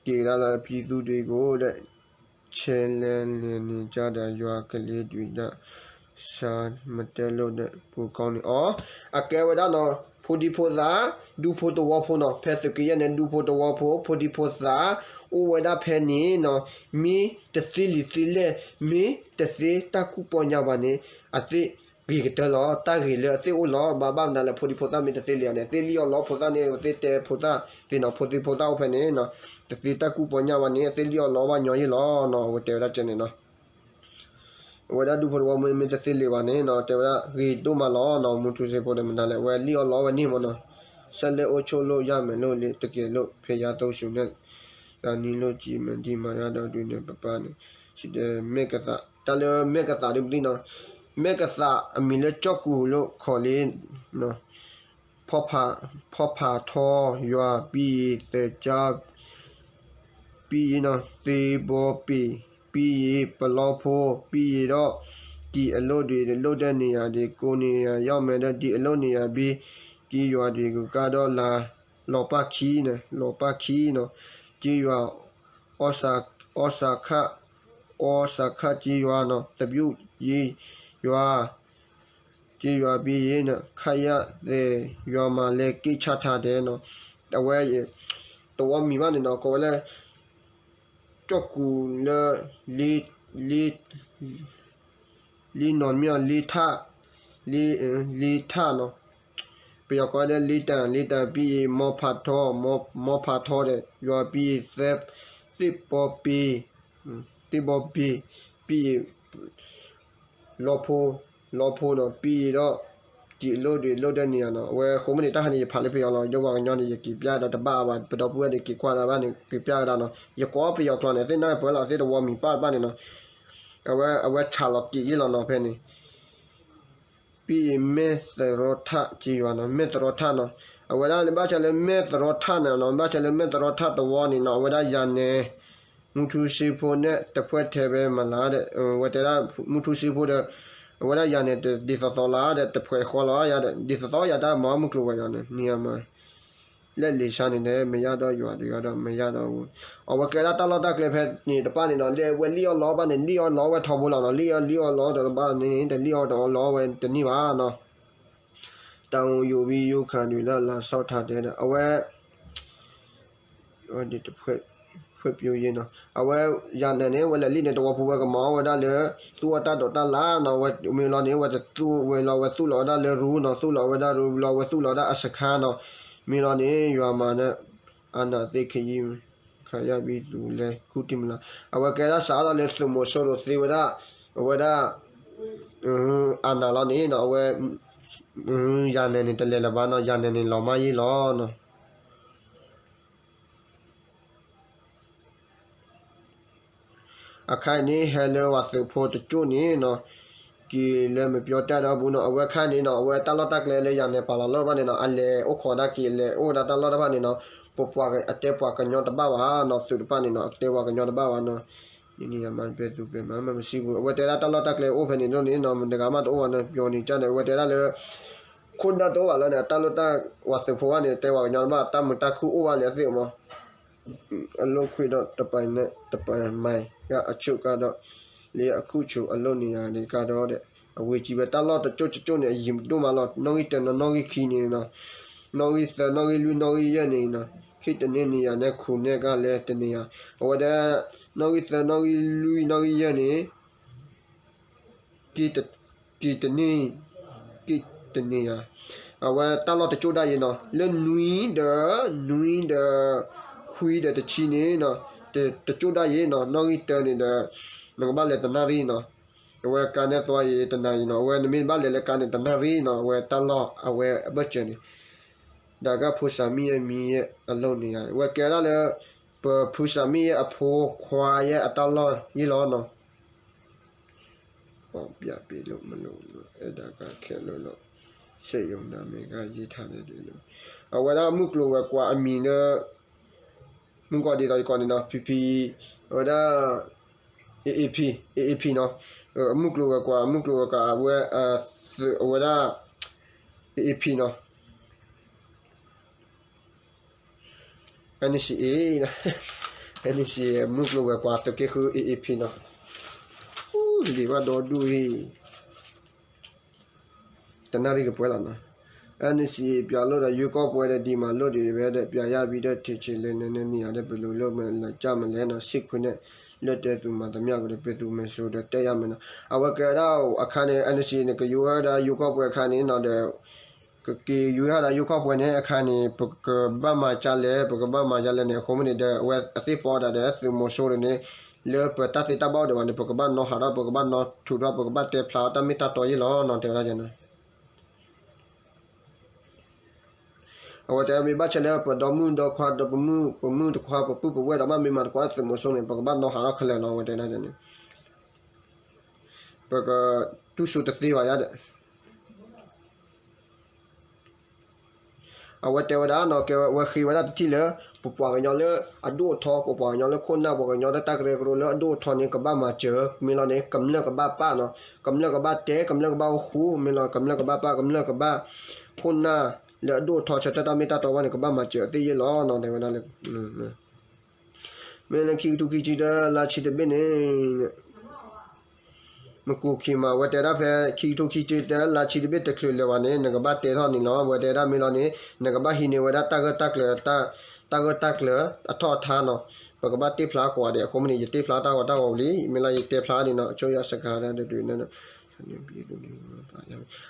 S1: กีฬาละပြည်သူတွေကိုတဲ့ချဲလန်းနေကြတဲ့ရွာကလေးတွေတဲ့ရှာမတဲလို့တဲ့ပူကောင်းနေအကဲဝဒနော်ဖိုဒီဖိုသာဒူဖိုတိုဝဖိုနော်ဖက်စကရနဲ့ဒူဖိုတိုဝဖိုဒီဖိုသာအိုဝဒဖဲနေနော်မီတစီလီစီလေမီတစီတကူပေါ်ညာပါနေအသိဂီကတလောတာဂီလေအသိအိုလောဘာနာလေဖိုဒီဖိုတာမီတစီလီနဲ့တေလီယောလောဖိုတာနေတေတေဖိုတာဒီနော်ဖိုဒီဖိုတာဖဲနေနော်တစီတကူပေါ်ညာပါနေတေလီယောလောဘာညောရီလောနော်ဝတဲရချနေနော်ဝဒဒူဖောဝမေတသိလေပါနေနော်တေဝရီတို့မလောနော်မူသူစေဖို့တယ်မနာလေဝဲလီယောလောဝနေမနော်ဆက်လေအိုချိုလို့ရမယ်လို့လေတကယ်လို့ဖေရတော့ရှုနဲ့ဒါနီလို့ကြည်မဒီမာရတော့တွင်ပပနေရှိတယ်မေကတာတလေမေကတာဒီပလီနော်မေကတာအမီလေကြော့ကူလို့ခေါ်လေးနော်ဖောဖာထောရွာပြီးတဲ့ကြပြီးနော်တေဘောပြီးပလောဖို့ပြီးတော့ဒီအလုပ်တွေလုပ်တဲ့နေရာတွေကိုနေရာရောက်မယ်တဲ့ဒီအလုပ်နေရာပြီးဒီရွာတွေကိုကတော့လာလောပခီနော်ဒီရွာဩစာခကြီးရွာနော်တပြုတ်ကြီးရွာဒီရွာပြီးရင်ခရတဲ့ရွာမှာလဲကိချထားတယ်နော်တဝဲတော်မီမနေနော်ကိုလည်းကြောက်ကူလီနော်မြေလီထနော်ပြရကောတဲ့လီတန်ပြီးမောဖတ်ထောတဲ့ရွာပြီးစစ်ပေါ်ပြီးလောဖိုနော်ပြီးတော့ဒီလို့တွေလို့တဲ့နေရာနော်ဝဲခုမနေတာဟန်ရဖာလေးပြောလောယောကညောင်းနေကြပြတာတပါပါပတော်ပွဲတွေကွာတာပါနေပြတာနော်ရကောပြောကလည်းတဲ့နိုင်ပွဲလာတဲ့ဝမီပါနေနော်အဝဲချာလော်ကြီးလောနော်ဖဲနေပြီးမေသရောထကြီးရောနော်မေသရောထနော်အဝဲလာဘာချလဲမေသရောထနော်ဘာချလဲမေသရောထတော်နေနော်ဝဲလာရနေမူထူရှိဖို့နဲ့တဖွဲ့ထဲပဲမလားတဲ့ဝဲတဲ့မူထူရှိဖို့တဲ့ဝလာရတဲ့ဒီသောလာတဲ့တဖွဲခေါ်လာရတဲ့ဒီသောရတာမမှုကဝရတဲ့နေရာမှာလက်လေရှာနေတယ်မရတော့ရွာတွေကတော့မရတော့ဘူးအဝကလာတလာတကလည်းဖက်နေတပနေတော့လေဝလီယောလောပါနေလီယောလောဝထောက်ဖို့လောက်တော့လီယောလောတော့ပါနေတဲ့လီယောတော့လောဝဲတနည်းပါနော်တောင်ယူပြီးယူခံတွေလာဆောက်ထားတဲ့အဝဲဒီတဖွဲဖွပြရင်းနော်အဝဲရနေဝလဲလိနေတော့ဘဝကမောဝဒါလေသူဝတာတော့တလာနော်ဝဲမီလောနေဝဲသူဝဲလောဝဲသူလောဒါလေရူနော်သူလောဝဒါရူလောဝဲသူလောဒါအစခါနော်မီလောနေရွာမှာနဲ့အနာသိခရီခရပြီးသူလေခုတိမလားအဝဲကဲလာစားတော့လေသူမို့ဆိုလို့သေဝဒါအနာလောနေနော်ဝဲရနေတလေလဘာနော်ရနေလောမကြီးလောနော်အခိုင်နေဟဲလိုဝါစုဖို့တကျွနေနော်ကီလည်းမပြောတတ်တော့ဘူးနော်အဝဲခန့်နေနော်အဝဲတလော့တက်လဲရနေပါလောဘာနေနော်အလေအိုခေါ်တာကီလေအိုဒါတလော့တဘာနေနော်ပပွားကအတဲပွားကညောတဘာဝါနော်စုတပါနေနော်အတဲပွားကညောတဘာဝါနော်นี่นะมันเป็นตัวเป็นมันไม่ใช่ဘူးအဝဲတဲတာတလော့တက်လဲအိုဖနေနော်နေနော်ဒကာမတော့ဝါနော်ပြောနေကြတယ်အဝဲတဲတာလေခွန်တာတော့ဝါလဲတလော့တက်ဝါစုဖို့ကနေတဲဝါကညောမတမတခုအိုဝါလေသိမအလုံးခွေတော့တပိုင်နဲ့တပိုင်မိုင်ကအချုပ်ကတော့လေအခုချိုအလုံးနေရတယ်ကတော့တဲ့အဝေးကြီးပဲတလော့တကျွတ်နေရင်တို့မလော့နောင်ကြီးတနောင်ကြီးခီနေနော်နောင်ကြီးလူနောင်ကြီးရနေနော်ခ hit the Nenia, Neku, Nega, let the Nia. Over there, Nogi, Louis, Nogi, Yanni, Kit the knee, Kit the Nia. Our Talot the Choda, le Nui, the Hui, the Chini, the Choda, Nogi turn in the Nogabale, the Narino. Where can it why the Nino, when the Minbale can it the Narino, where Talo, aware Butchany. Daga Pusami and me alone. Where Kerala Pusami a poor quiet at Talo, Yilono. Oh, yeah, be look malone, Edaga Kello. Say you na mega yitane. Awara Muklu, what I mean, Mungo did I call enough PP or the AAP no. Muklu, where AAP no. NCA Muklu, what the Keku AAP no. Liva do he. Tanari Puelana. NC Pialoda, you go where the Dima Lodi, where the Piaya Vida teaching Lenny, other below Loman, Jamalena, sick when it let that to Madame the Petu so the Tayamana. I work it out, I can't NC, you heard a you go where can in on the you had a you go when I can't Bama Chale, Pokabama Jalene, Homini, where a thief order that through Mosolene. Le petati tabo de wani pokoban no hara pokoban no tuda pokoban te plata mita toyi lo no te rajana. Awate mi bachele po domu do kwa do pomu to kwa popu po weda ma mi ma kwa te mosone pokoban no hara khale no wate rajana. Poko tu su te tiwa yade. Awate wada no ke wa khi wada tile Pupang le adu talk upon your corner, or your attack regular do tonic about my jerk, Milane, come look about Pano, come look about take, come look about who, Milo, come look about, come look about Puna, let do touch a tatamita to one about my jerk, the yellow, no, they were not. Melaki to Kijida, Lachi the Bene. Mukukima, whatever key to Kijida, Lachi the bit the Clulevane, Nagabate on in law, whatever Milane, Nagabahini, where that tackler. Tackler, a taught Tano, Bagabati Plak, or the community plata or Dawli, Milay Plana, Joya Sakara, the dinner.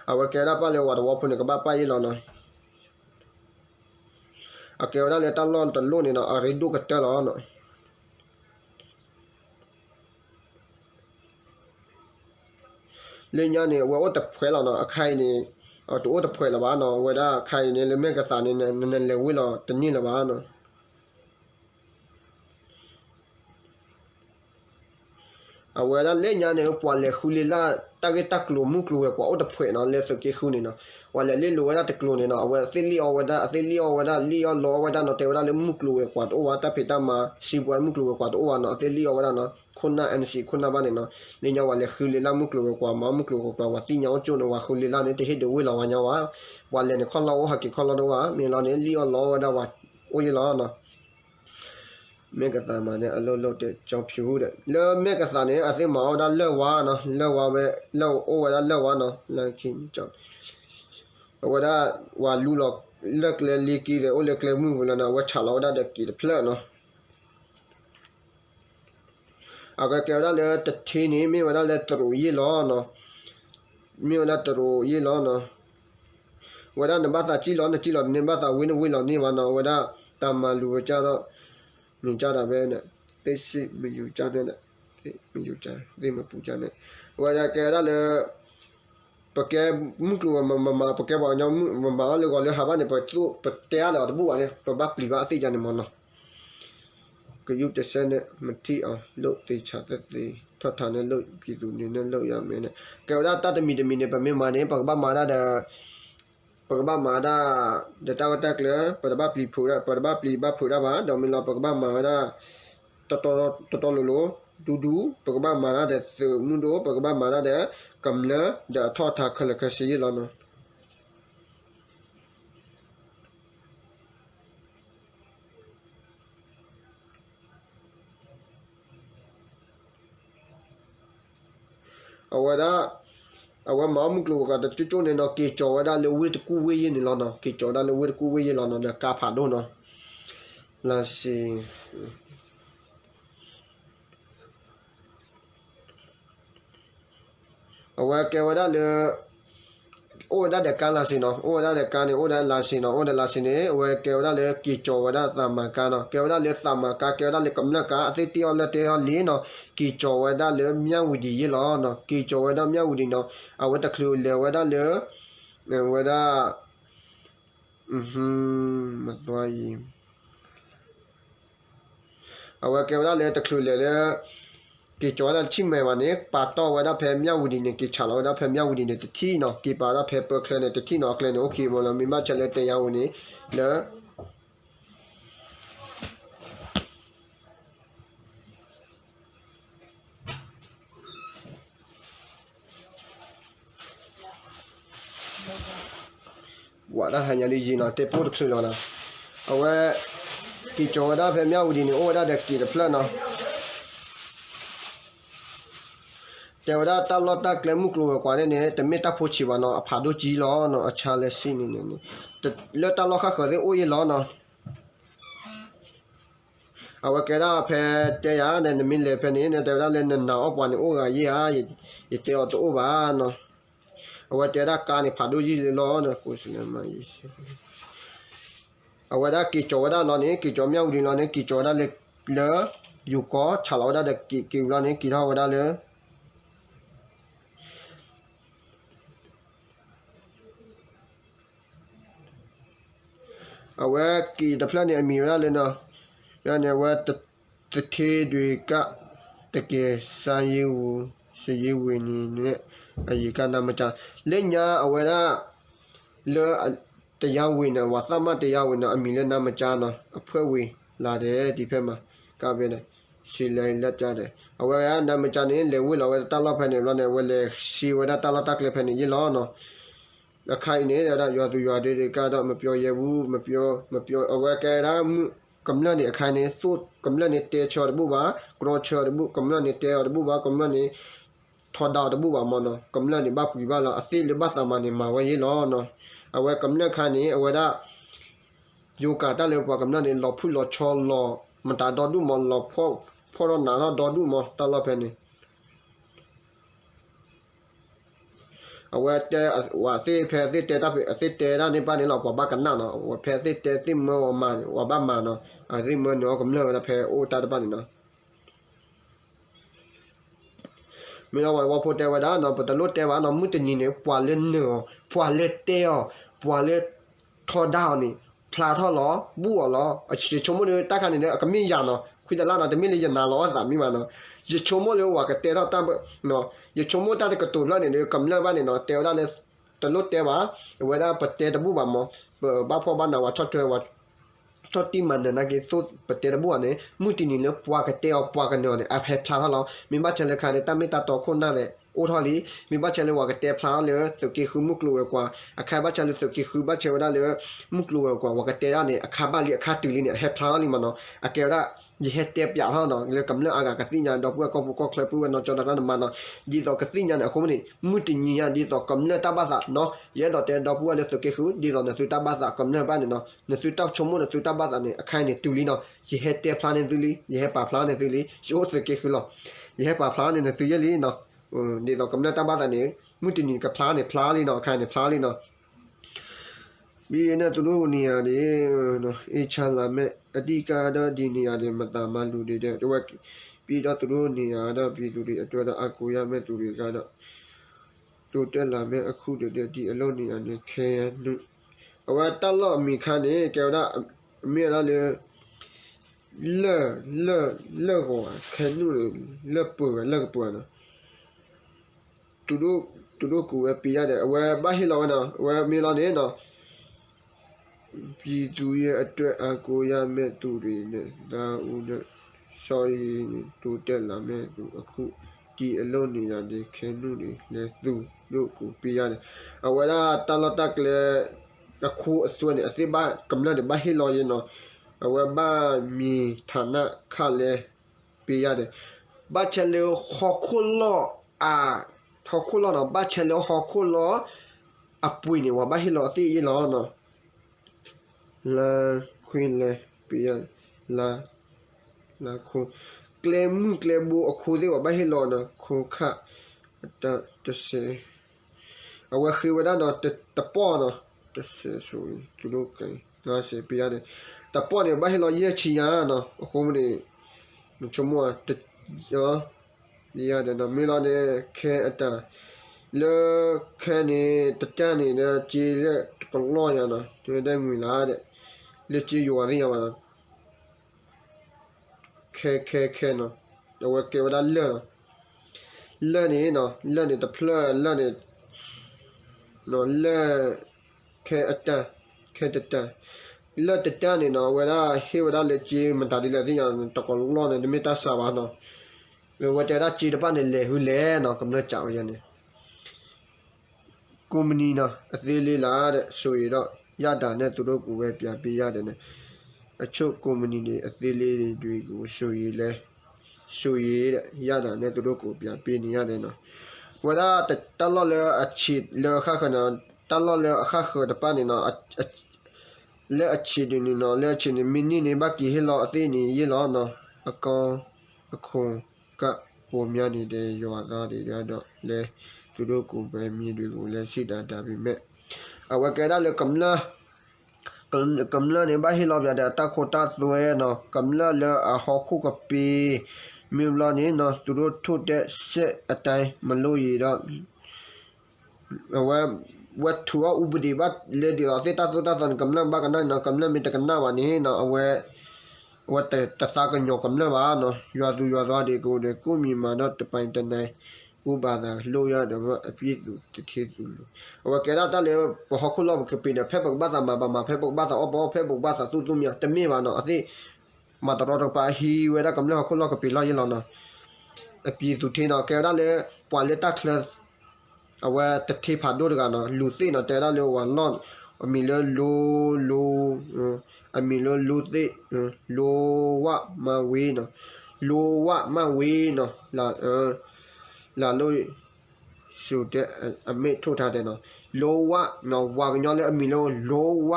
S1: I will get up a little open about Pailona. I can let alone the loan in a reduce a tell on. Linyani, what the Puelana, a kind or to order Puelavano, whether kind in the Megathan and then the willow, the Nilavano. Aware Lenyane, while the Hulila, Tagetaklu, Muklu, or the Puena, let the Kihunina, while a little at the Clunina, where Thilly or whether Leon law, whether not the Muklu, what over Tapitama, Siwa Muklu, what over not the Leo, whether Kuna and Si Kuna Banina, Lina, while the Hulila Muklu, Mamuklu, Watina, Juno, Hulila, to hit the willow on your while in the color or Haki Colorado, Milan, Leon law, whether what Oyelana. Megatham, a low job you would. Low Megathane, I think more than low one, low over that low one, like King John. Over that, while Lulock, look leaky, the only clear move on a watch hello that the kid plano. I got the teeny, me when I let through yellow, me let through yellow. Without the Bata Chilon, the Chilon, the Bata win a will on Nivana, without Tamalu Chado. Ninjada bene, they see me you janet, me you jan, they me pujanet. When I get a Poke Muklu, Mamma, Pokeba, Mamma, or Havana, but they are the boy, probably Vati Janimono. Could you descend it, Matia, look, they chatted the Totana, look, you do no young minute. Go out that me the minute, but me money, Pogba, the Pogba Mada, the Tower Tackler, probably put up, probably Bapuraba, Domino Pogba Mada, Totolo, Dudu, Pogba Mada, the Mundo, Pogba Mada there, Kamla, the Tota Colacasi Lona. Awada. Our mom glue got the children in a kitchen, whether the wit cool way in Lona, kitchen, the wit cool way in the Capadona. là si wa ke wa da le o da de kan la si no o da de kan ni o da la si no o da la si ni wa ke wa da le ki cho wa da ta ma ka no ke wa da le ta ma ka ke wa da le kam na ka a ti ti o le te o li no ki cho wa da le mya wu di yi lo no ki cho wa da mya wu di no a wa ta klu le wa da le wa da ma twa yi a wa ke wa da le ta klu le ki cho da chi me wa ne pa to wa da phe mya wu di ne ki cha lo da phe mya wu di ne ti no ki pa da phe per kle ne ti no kle ne okay mo la mi ma cha le te ya wu ne le wa da ha nya li ji no te po de kle lo na a wa ki cho da phe mya wu di ne o da de ki de plan noแต่ว่าตลอดตาเกลมุกลัวกว่าเนี่ยแต่ไม่ตาพูดชีวาเนาะผ่าดูจีล้อเนาะชาเลสินี่แต่เลือดตลอดข้าเกิดได้โอ้ยล้อเนาะเอาว่าแกได้แพ้เจียเนี่ยมีเลยแพ้นี้เนี่ยแต่ว่าเล่นหนาวปานโอ้ยยี่ห้ายี่เจียวตัวบ้านเนาะเอาว่าเจียได้การนี่ผ่าดูจีล้อเนาะกูสิเลยมาอีเอาว่าได้กี่โจได้ล้อนี้กี่โจเมียวดีล้อนี้กี่โจได้เลยเลยอยู่ก็ฉลาดได้กี่ล้อนี้กี่เท่าได้เลยเอาไว้กี่ตะเพลเนี่ยมีเวลาเลยเนาะเนี่ยว่าตะเทด้วยกะตะเกสายิวสยิวนี่เนี่ยไอ้กันนำมาจากเล่นยาเอาไว้ละเลอตะยาวินะว่าสามารถตะยาวินะมีเล่นนำมาจากเนาะเพื่อวิลาเดที่เพิ่มมากาเบเนี่ยสิเลยละจ้าเดเอาไว้นำมาจากนี้เลวิเราไว้ตลอดภายในเราเนี่ยว่าเลยสิไว้ตลอดตักเลยภายในยี่ล้อเนาะแล้วใครเนี่ยได้ยอดตัวเด็กก็ได้มาเปียวเยวูมาเปียวเอาไว้แกได้กำลังเนี่ยใครเนี่ยสุดกำลังเนี่ยเตะชอดบุบะกรอชอดบุกำลังเนี่ยเตะบุบะกำลังเนี่ยทอดดาวบุบะมันเนาะกำลังเนี่ยบ้าปีบ้าละอาศัยเลยบ้าสามันเนี่ยมาไว้ยี่ล้อเนาะเอาไว้กำลังใครเนี่ยเอาไว้ได้อยู่กับได้เลยว่ากำลังเนี่ยเราพูดเราชอเรามันตาดอดูมันเราพ่อเราหนาเราดอดูมันตลอดเพนี่เอาไว้แต่ว่าสิแพ้สิแต่ถ้าสิแต่ด้านนี้ป้านี่เรากว่าบ้ากันหน้าเนาะว่าแพ้สิแต่สิเมื่อมาว่าบ้ามาเนาะสิเมื่อเนาะกำเนิดแล้วแพ้โอ้ตาตะบ้านนี่เนาะมีเราว่าพูดแต่ว่าด้านเนาะปตะลุแต่ว่าเนาะมุตนี่เนี่ยปวาเล่นเนาะปวาเล่เตอปวาเล่ทอดาวนี่พลาทอล้อบัวล้อชมเลยตากันนี่ก็มียาเนาะคุยแต่ละเนาะแต่มีเลยยานาล้อสามีมาเนาะจะชมเลยว่าก็เตะเท่าตามเนาะอย่าชมตาแต่กระตุ้นแล้วเนี่ยกำเนิดบ้านเนี่ยเนาะเตะได้เลยตะลุแต่ว่าเวลาปเตะตะบูบ่มบ้าพ่อบ้านน่ะว่าชอบเจอว่าชอบที่มันนะกิสุดปเตะตะบูเนี่ยมุตินี่เลยปวาก็เตะปวากันเนาะเนี่ยแพ้พลาดเรามีบ้านเฉลยค่ะเนี่ยตามไม่ตาต่อคนนั่นแหละโอ้ทอลีมีบ้านเฉลยว่าก็เตะพลาดเลยสุกี้คือมุกลัวกว่าอาคาบ้านเฉลยสุกี้คือบ้านเฉลยได้เลยมุกลัวกว่าว่าก็เตะเนี่ยอาคาบ้านเลยอาคาตุลีเนี่ยแพ้พลาดเลยมันเนาะอาเกลได้ยี่เหตุเตียบยาเขาเนาะเลยกำเนิดอากาศกสิญญาณดอกบัวก็เคยพูดว่าเนาะจอดนั้นมาเนาะดีต่อกสิญญาณเนี่ยเขาไม่ได้มุติญญาณดีต่อกำเนิดตาบ้าเนาะเยอะต่อแต่ดอกบัวเลยสุกี้คือดีต่อเนี่ยสุตาบ้ากำเนิดบ้านเนี่ยเนาะเนี่ยสุตาชมมุเนี่ยสุตาบ้าเนี่ยใครเนี่ยตุลีเนาะยี่เหตุเตียบพลาเนี่ยตุลียี่เหตุป่าพลาเนี่ยตุลีโอ้สุกี้คือเนาะยี่เหตุป่าพลาเนี่ยตุลีเนาะดีต่อกำเนิดตาบ้าเนี่ยมุติญญาณกับพลาเนี่ยพลาเลยเนาะใครเนี่ยพลาเลยเนาะบีเนี่ยตัวนู้นเนี่ยเนาะอิชาลามอดีกาดดีเนี่ยเดี๋ยวมาตามมาดูเดี๋ยวตัวบีดตัวนู้นเนี่ยนะบีตัวนี้ตัวนั้นอากูยาเมตัวนี้กันนะตัวเจ้าลามอคู่เดี๋ยวดีอารมณ์เนี่ยเนี่ยแค่นู้เอาไว้ตลอดมีคันนี้แกว่าเมียเราเลยเลิกหัวแค่นู้นเลยเลิกปวดนะตัวกูปีอะไรเอาไว้บ้าให้เราเนาะเอาไว้มีเราเนี่ยเนาะပြည်သူရဲ့အတွက်အကိုရမဲ့သူတွေနဲ့ဒါဦးနဲ့ sorry တူတက်လာမဲ့သူအခုဒီအလုံးနေရတယ်ခင်လူတွေလည်းသူတို့ကိုပြရတယ်အဝလာတလတက်လေအခုအစွန်းအစိဘာကမ္လတဲ့ဘာဟီလောရင်နော်အဝဘာမီဌာနခလေပြရတယ်ဘာချလေခေါခုလောခေါခုလောနော်ဘာချလေခေါခုလောအပွေးနေဝဘာဟီလောတိရလောနော်လာခွင်းလေပြရ la khu klemu klebu khu de wa ba hi lo na khu kha ta se awa khi wa da no ta po no ta se su tu lo kai na se pi ya de ta po ne ba hi lo ye chi ya no khu mu de no chomo ta yo ya de no mi lo de khe ata le khe ni ta ta ni ne chi le ko lo ya no tu de ngui la de le chi yo ri ya ma khe no awa ke wa da le ni ta phle le ni no le khe ata khe ta le ta ni no wa da hi wa da le chi ma ta di le di ya ta ko lo ne mi ta sa ba no le wa ta da chi da pa ne le hu le no kam le cha ya neကုမ္ပဏီနော်အသေးလေးလားတဲ့ဆိုရတော့ရတာနဲ့သူတို့ကိုပဲပြန်ပေးရတယ်နဲ့အချို့ကုမ္ပဏီတွေအသေးလေးတွေကိုဆိုရတဲ့ရတာနဲ့သူတို့ကိုပြန်ပေးနေရတယ်နော်ဝလာတလောလေအချစ်လေခခနော်တလောလေအခခတပနေနော်လေအချစ်ဒီနော်လေအချစ်မီနီနေဘကီဟီလောအသေးနေရေလောနော်အကောင်အခုံကပုံများနေတဲ့ရွာသားတွေတော့လေသူတို့ကိုပဲမြင်တွေကိုလည်းရှိတာဒါပေမဲ့အဝကဲဒါလေကမလာနေဘာဟီလောပြတဲ့တခိုတာသွဲနော်ကမလာလေအဟောခုကပီမြူလာနေနော်သူတို့ထုတ်တဲ့ဆက်အတိုင်းမလို့ရတော့ဝတ်ထူဥပဒေဘတ်လေဒီတော့တာတူတာတန်ကမလာဘာကနော်ကမလာမီတကနာပါနေနော်အဝဲဝတ်တသကညောကမလာပါနော်ရွာသူရွာသားတွေကိုကိုမြင်မှာတော့တပိုင်တနိုင်ဥပါဒလိုရတယ်အပြည့်သူတတိသူဟိုကဲတော့တလေဘဟခုလောကပိနေဖေဘဘာသာမဖေဘဘာသာအဘောဖေဘဘာသာသူမြတမေပါနော်အသိမတော်တော့ပါဟီဝဲကမလောခုလောကပိလာရလောနော်အပြည့်သူထင်းတော့ကဲတော့လေပွာလက်တက်ခလအဝဲတတိဖာဒိုကနော်လူသိနော်တဲတော့လေဝါနော်အမီလိုအမီလိုသိလိုဝမဝေးနော်လိုဝမဝေးနော်လာလို့ဆိုတဲ့အမေထုတ်ထားတယ်နော်လောဝနော်ဝါကညောလဲအမီလောဝ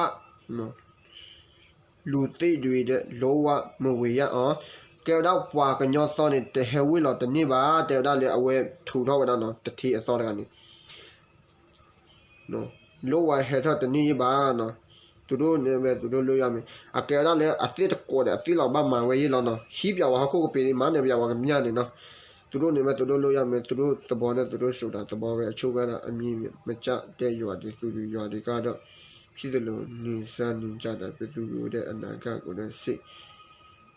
S1: နော်လူသိတွေတဲ့လောဝမဝေရအောင်ကဲတော့ဝါကညောစောနေတဲ့ဟဲဝီလောတနေ့ပါတဲ့တော့လေအဝဲထူတော့တော့နော်တတိအစောတကနေနော်လောဝဟဲတော့တနေ့ပါနော်သူတို့နေပဲသူတို့လို့ရမယ်အကဲတော့လေအသိတကောတဲ့အသိလောက်ပါမှဝေရလောနော်ဟိပြဝါခုကိုပြေမနေပြဝါကမြနေနော်သူတို့နေမဲ့သူတို့လို့ရမယ်သူတို့တဘောနဲ့သူတို့ဆိုတာတဘောပဲအချို့ကတော့အမြင့်မကြတဲ့ရွာတွေသူတွေရွာတွေကတော့ဖြစ်တယ်လို့နေစားနေကြတာပြသူတို့တဲ့အနာဂတ်ကိုလည်းစိတ်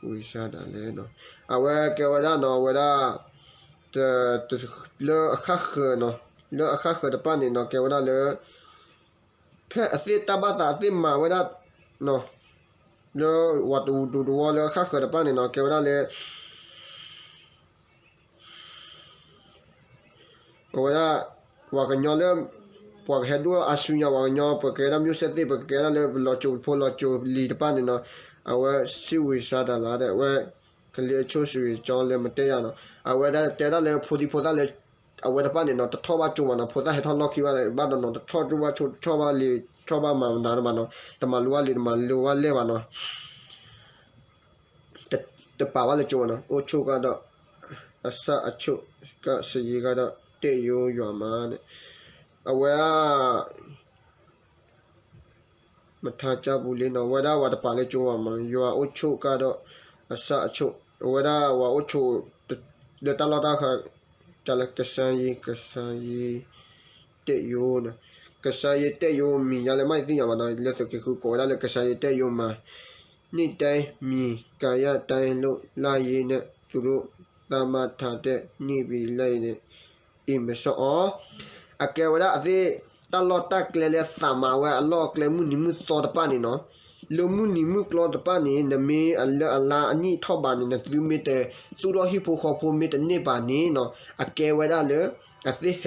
S1: ဝေစားတာလဲနော်အဝဲကဝရနော်ဝရတဲ့လေအခါခနော်လေအခါခတပနေနော်ကဝရလေဖဲအစစ်တဘတာအစစ်မှာဝရနော်လေဝတ်တူတူလေအခါခတပနေနော်ကဝရလေဝါကညောလဲပွားဟဲဒူအဆူညာဝါညောပကေရမျိုးစက်တိပကေရလေလောချိုဖိုလောချိုလီတပနေနော်အဝဲစီဝီစားတာလာတဲ့ဝဲကလေးချိုးစီကြောင်းလဲမတဲရနော်အဝဲတဲ့တဲ့လေဖိုဒီဖိုတာလေအဝဲတပနေနော်တထောပါကျုံမနော်ဖိုတာဟဲထောလောက်ခီပါလေဘာနော်တထောတူပါချိုထောပါလီထောပါမနာမနော်တမလူဝလီတမလူဝလဲပါနော်တပါဝလေကျုံနော်အိုချိုကတော့အစအချိုကစီကတော့တဲ့ရိုးရွာမှာတဲ့အဝဲမထားကြဘူးလေနော်ဝဲဒါဝါတပါလေကျိုးမှာရွာအုတ်ချုပ်ကတော့အစအချုပ်ဝဲဒါဝါအုတ်ချုပ်တတလာတာခါတလကဆန်ရီတဲ့ရိုးနော်ကဆန်ရီတဲ့ရိုးမီရလည်းမိုက်သိရမှာနော်လက်တော့ခုပေါ်လာလေကဆန်ရီတဲ့ရိုးမှာနေ့တိုင်းမီကာယတိုင်းလို့လာရည်နဲ့သူတို့တာမထားတဲ့နေ့ပြီးလိုက်နဲ့อิมซออะเกวดาอติตลอดตะเคลเลสามาเวอลอเคลมุนิมุตอตปานี่เนาะลุมุนิมุกลอตปานี่นเมอัลลาอันนี้ทอบานี่นะตุเมเตตุโรฮิโปขอโพเมตเนบานี่เนาะอะเกวดาเลอะติเฮ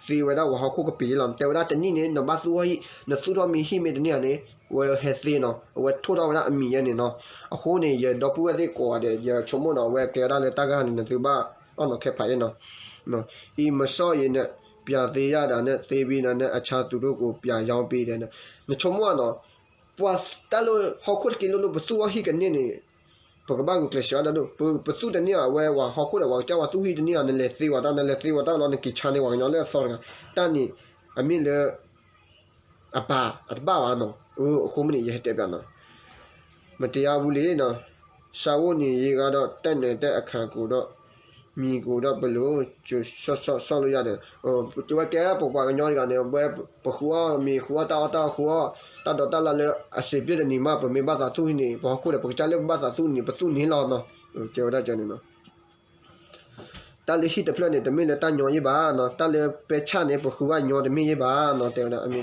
S1: ซีเวดาวะฮอคุกปีลอมเตวดาตนี่นี่นบาซุฮินซุโรมีฮิเมตเนี่ยนี่เวเฮซีเนาะเวทุดาวดาอมีเนี่ยเนาะอะโคนี่เยดอปูเวติกอเดเยชมโมเนาะเวเกดาเลตะกะนี่นะตุบาอ๋อเนาะแค่ไผเนาะနော်ဤမစော့ရင်နဲ့ပြသေးရတာနဲ့သေးပြီးနဲ့အခြားသူတို့ကိုပြရောင်းပေးတယ်နဲ့မချုံမနော်ပွာတလို့ဟောက်ခုကီလိုဘသူဟိကနေနေ ปกบ้ากูเคลชอันนั้นดูประตูเดี๋ยวนี้เว้ยว่าเขาคุยว่าเจ้าว่าตู้ฮีเดี๋ยวนี้นั่นเลยสิว่าตอนนั่นเลยสิว่าตอนนั้นกิจชานี่ว่าอย่างนั้นสอนกันแต่นี่อามีเลยอัตบ้าวะเนาะคุ้มนี่ยังเจ็บกันเนาะมันที่อาบุลีเนาะสาวนี่ยี่ก็တော့တက်နေတဲ့အခါကိုတော့มีกูတော့ဘလို့ကျဆော့လို့ရတယ်သူကကဲပေါ်ပါကညောကနေဘယ်ပခုအမီခုတာခုတာတော့တလာလေအစီပြတဲ့နေမှာပမေဘာသာသူနေဘောခုတဲ့ပကချလေဘာသာသူနေပသူနေလောနော်ကျော်ရကြနေနော်တလေဟိတဖလနဲ့တမင်းလေတညောရေးပါနော်တလေပဲချနေပခုကညောတမင်းရေးပါနော်တဲ့အမီ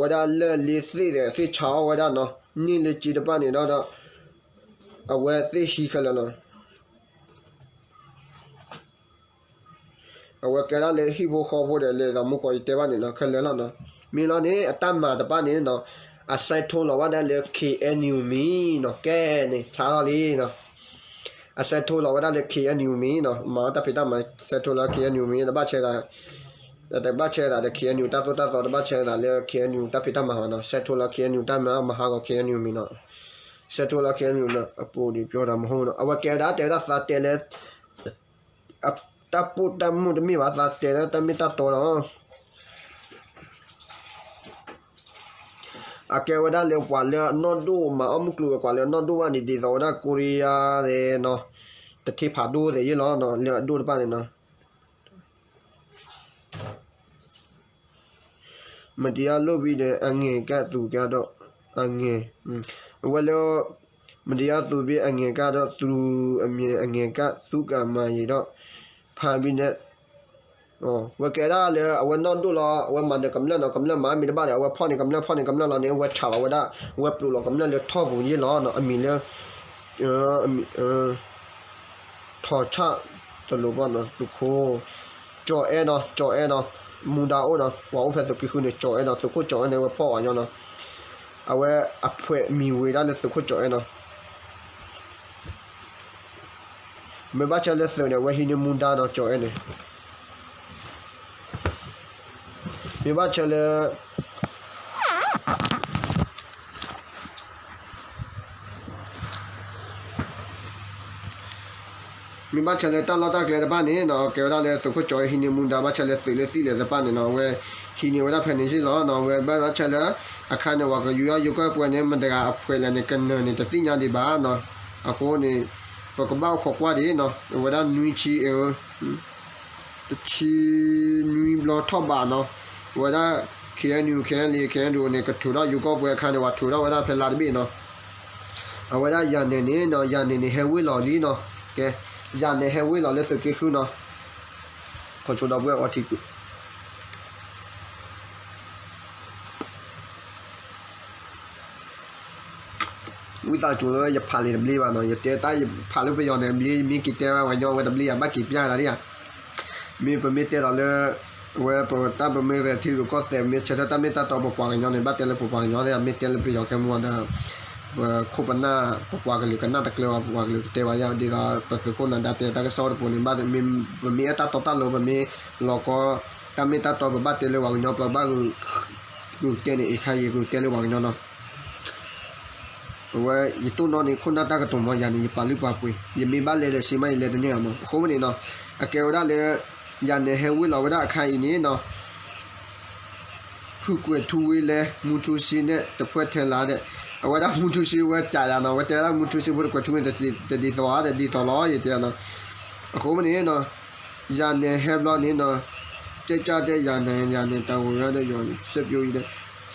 S1: ဝဒါလေစီတဲ့စီချောဝဒါနော်နင်းလေကြည်တပနေတော့အဝဲသိရှိခလနော်အဝဲကလာလေဟိဘခေါ်ဖို့တယ်လေတော့မကိုတေပါနေနော်ခလဲနော်မင်းလာနေအတမတပနေနော်အဆိုင်ထုံးလောဝဒါလေ KNU မီနော်ကဲနေထားလေးနော်အဆိုင်ထုံးလောဝဒါလေ KNU မီနော်မာတပိတမဆက်ထုံးလာ KNU မီတပတ်ချဲတာแต่บ้าเชื่อแต่เขียนอยู่ตั้งตัวบ้าเชื่อแต่เรียกเขียนอยู่ตั้งพิธามหาเนาะเซตุลาเขียนอยู่ตั้งมหาก็เขียนอยู่มีเนาะเซตุลาเขียนอยู่เนาะปูดิพิโอดามโหเนาะเอาว่าแกได้แต่ละสัตว์เตเลตาปูตามุดมีว่าสัตว์เตเลตามีตาโตเนาะอาแกว่าได้เร็วกว่าเรือนอดูมาอ้อมกลัวกว่าเรือนอดูว่าดีๆเราได้กุริยาเลยเนาะแต่ที่ผ่าดูเลยยี่ล้อเนาะเรือดูได้ป่ะเนี่ยเนาะมันที่อาลูบีเนี่ยอังเงแกตูแกดอังเงว่าแล้วมันที่อาตูบีอังเงแกดตูอังเงแกตูกามายีดพาบิเนี่ยว่าแกได้เลยเอาวันนอนดูรอว่ามันจะกำเนิดเรากำเนิดมามีได้บ้างเลยว่าพ่อเนี่ยกำเนิดเราเนี่ยว่าฉาว่าได้ว่าปลูกเรากำเนิดเลยท่อปุ๋ยล้อเนาะมีเลยถอดชาตลบเนาะทุกคนจ่อเนาะมูดาโอเนาะว่าอุปสรรคคือเนี่ยจ่อเนาะทุกคนจ่อเนี่ยว่าพ่ออ่ะเนาะเอาไว้อัพเวมีเวลาเลยทุกคนจ่อเนาะไม่บ้าเชลเลยเนี่ยว่าฮินมูดาเนาะจ่อเนี่ยไม่บ้าเชลมีบ้านเฉลยตั้งเราตั้งเกลือบ้านนี้เนาะเกลือได้เลยสุขจอยฮินิมุนดาบ้านเฉลยตื่นเลยตีเลยบ้านนี้เนาะเว้ยฮินิว่าได้แผ่นนี้สิเนาะเนาะเว้ยบ้านเฉลยอาคารเนี่ยว่าก็อยู่ก็ปวยเนี่ยมันจะเอาปวยแล้วเนี่ยกันเนี่ยแต่สิ่งอย่างดีบ้านเนาะอาโคเนี่ยปกบ้าขอกว่าดีเนาะว่าได้นุ้ยชีชีนุ้ยบล็อกท็อปบ้านเนาะว่าได้เขียนอยู่เขียนเรียเขียนดูเนี่ยก็ถูกแล้วอยู่ก็ปวยอาคารเนี่ยว่าถูกแล้วว่าได้เพลาดีเนาะเอาว่าได้ยานเนี่ยเนาะยานเนี่ยเฮวิลอลีเนาะแกยานเนี่ยเฮวิลอลีสุดที่คือเนาะคนชนเอาไว้ว่าที่วิตาจูเลยอย่าพาเลยดับเบิลวะเนาะอย่าเตะตายอย่าพาลูกไปย้อนเนี่ยมีกี่เตะว่าย้อนว่าดับเบิลบ้ากี่ปีอะไรเนี่ยมีเป็นมีเตะเราเลยว่าพอตาเป็นมีเรื่องที่รู้ก็แต่มีเชื่อตามีตาตัวปกป้องย้อนเนี่ยบ้าเตะเลยปกป้องย้อนเนี่ยมีเตะเลยไปย้อนแค่มัวนะว่าคู่ปันหน้าปกป้องกันอยู่กันหน้าตะเกียบปกป้องกันอยู่เตะว่าอย่างดีก็ประตูคนนั้นได้เตะตาก็สอดปุ่นบ้ามีตาตัวตาโลมีเราก็ตามีตาตัวบ้าเตะเลยว่าย้อนปกบ้ากูเตะเนี่ยอีกใครกูเตะเลยว่าย้อนเนาะว่าอีตัวน้องนี่คนน่าตากระตุ้มอย่างนี้ปาลุปาปุยยังมีบ้านเล็กๆสิไม่เล็กเนี่ยมั้งเขาไม่เนาะอาเกลได้เลยอย่างเนี่ยเฮวิลเราได้ใครนี่เนาะผู้กวดทุยเลยมุทุสิเนี่ยจะเพื่อเทลาเนี่ยว่าได้มุทุสิว่าจ่ายเนาะว่าแต่ละมุทุสิผู้กวดทุยจะดีต่อดีต่อล้ออย่างเดียวเนาะเขาไม่เนาะอย่างเนี่ยเฮบล้อนี่เนาะเจ้าได้อย่างเนี่ยตาหัวได้อย่างเสียบอยู่เลย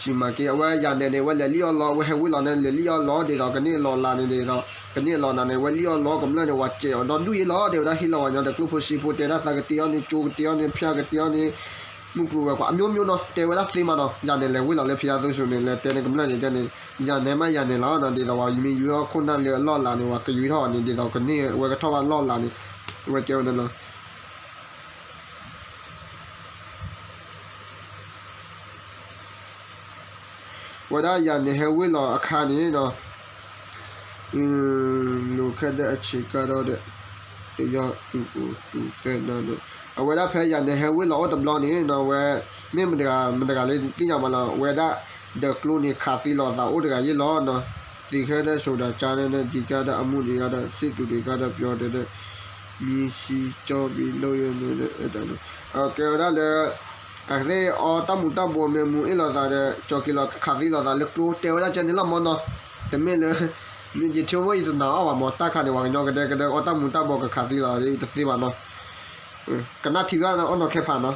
S1: สิมาเกี่ยวว่าอย่างเนี่ยว่าเลี้ยวล้อว่าเฮวิลล้อเนี่ยเลี้ยวล้อเดี๋ยวกันนี่ล้อลาเนี่ยเดี๋ยวกันนี่ล้อนั่นเนี่ยว่าเลี้ยวล้อกำลังเนี่ยว่าเจ้าเราดูอีล้อเดี๋ยวได้ฮิล้อเนี่ยแต่กลุ่มผู้สิผู้เตะได้ตากระเตียวนี่จูกระเตียวนี่เพียกระเตียวนี่มุกลัวกว่าမျိုးเนาะเตะว่าสิมาเนาะอย่างเนี่ยวิลล้อเลยเพียตัวสุดเนี่ยเตะเนี่ยกำลังเนี่ยเนี่ยอย่างเนี่ยมาอย่างเนี่ยล้อนั่นเดี๋ยวว่ามีอยู่คนนั้นเลยล้อลาเนี่ยว่าก็อยู่ท่อนี่เดี๋ยวกันนี่ว่าก็ท่อว่าล้อลานี่ว่าเจ้านั่นเนาะว่าได้ยันเนี่ยเฮวิลอาคารนี้เนาะลูกแค่ได้ชิคการ์ดเดียวดูเป็นนั่นเนาะเอาไว้ได้แพ้ยันเนี่ยเฮวิลดับล้อนี้เนาะว่าไม่มันเดือดเลยที่ยามาละว่าได้ the clone khati lo da oda ye lo no di khe de so da cha ne di ka da amu ni ga da sit tu de ga da pyo de mi si cho bi lo ye no de da no ke da le a le o ta mu ta bo me mu e lo da de cho ki lo khati lo da le clone te da chen la mo no de me le mi ji thyo mo yi na wa mo ta kha de wa no ga de o ta mu ta bo ka khati lo de te si ba no ka na thi ga na o no khe pha no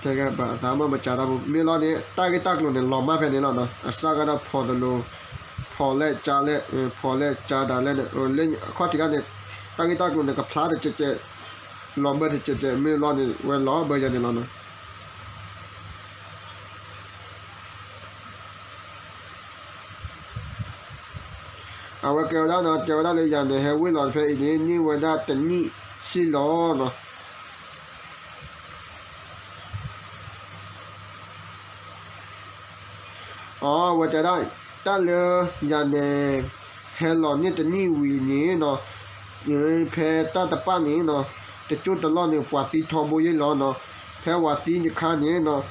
S1: thế cái bà tám mà trả ra một miếng lo này tay cái tắc luôn này lò má phải này là nó sao cái đó phò được luôn phò lệ trả đã lên rồi lên khó thì cái này tay cái tắc luôn này cái phá được chết lò bơ thì chết miếng lo này quên lò bơ giờ này là nó à kêu đó lấy giờ này hay quên lò phải này như vậy đó tỉnh nhị xí lò nó我觉得但了呀呢，还老年的你为呢喏，因为拍打的半年喏，的做的老年话题拖不一老喏，拍话题你看呢喏，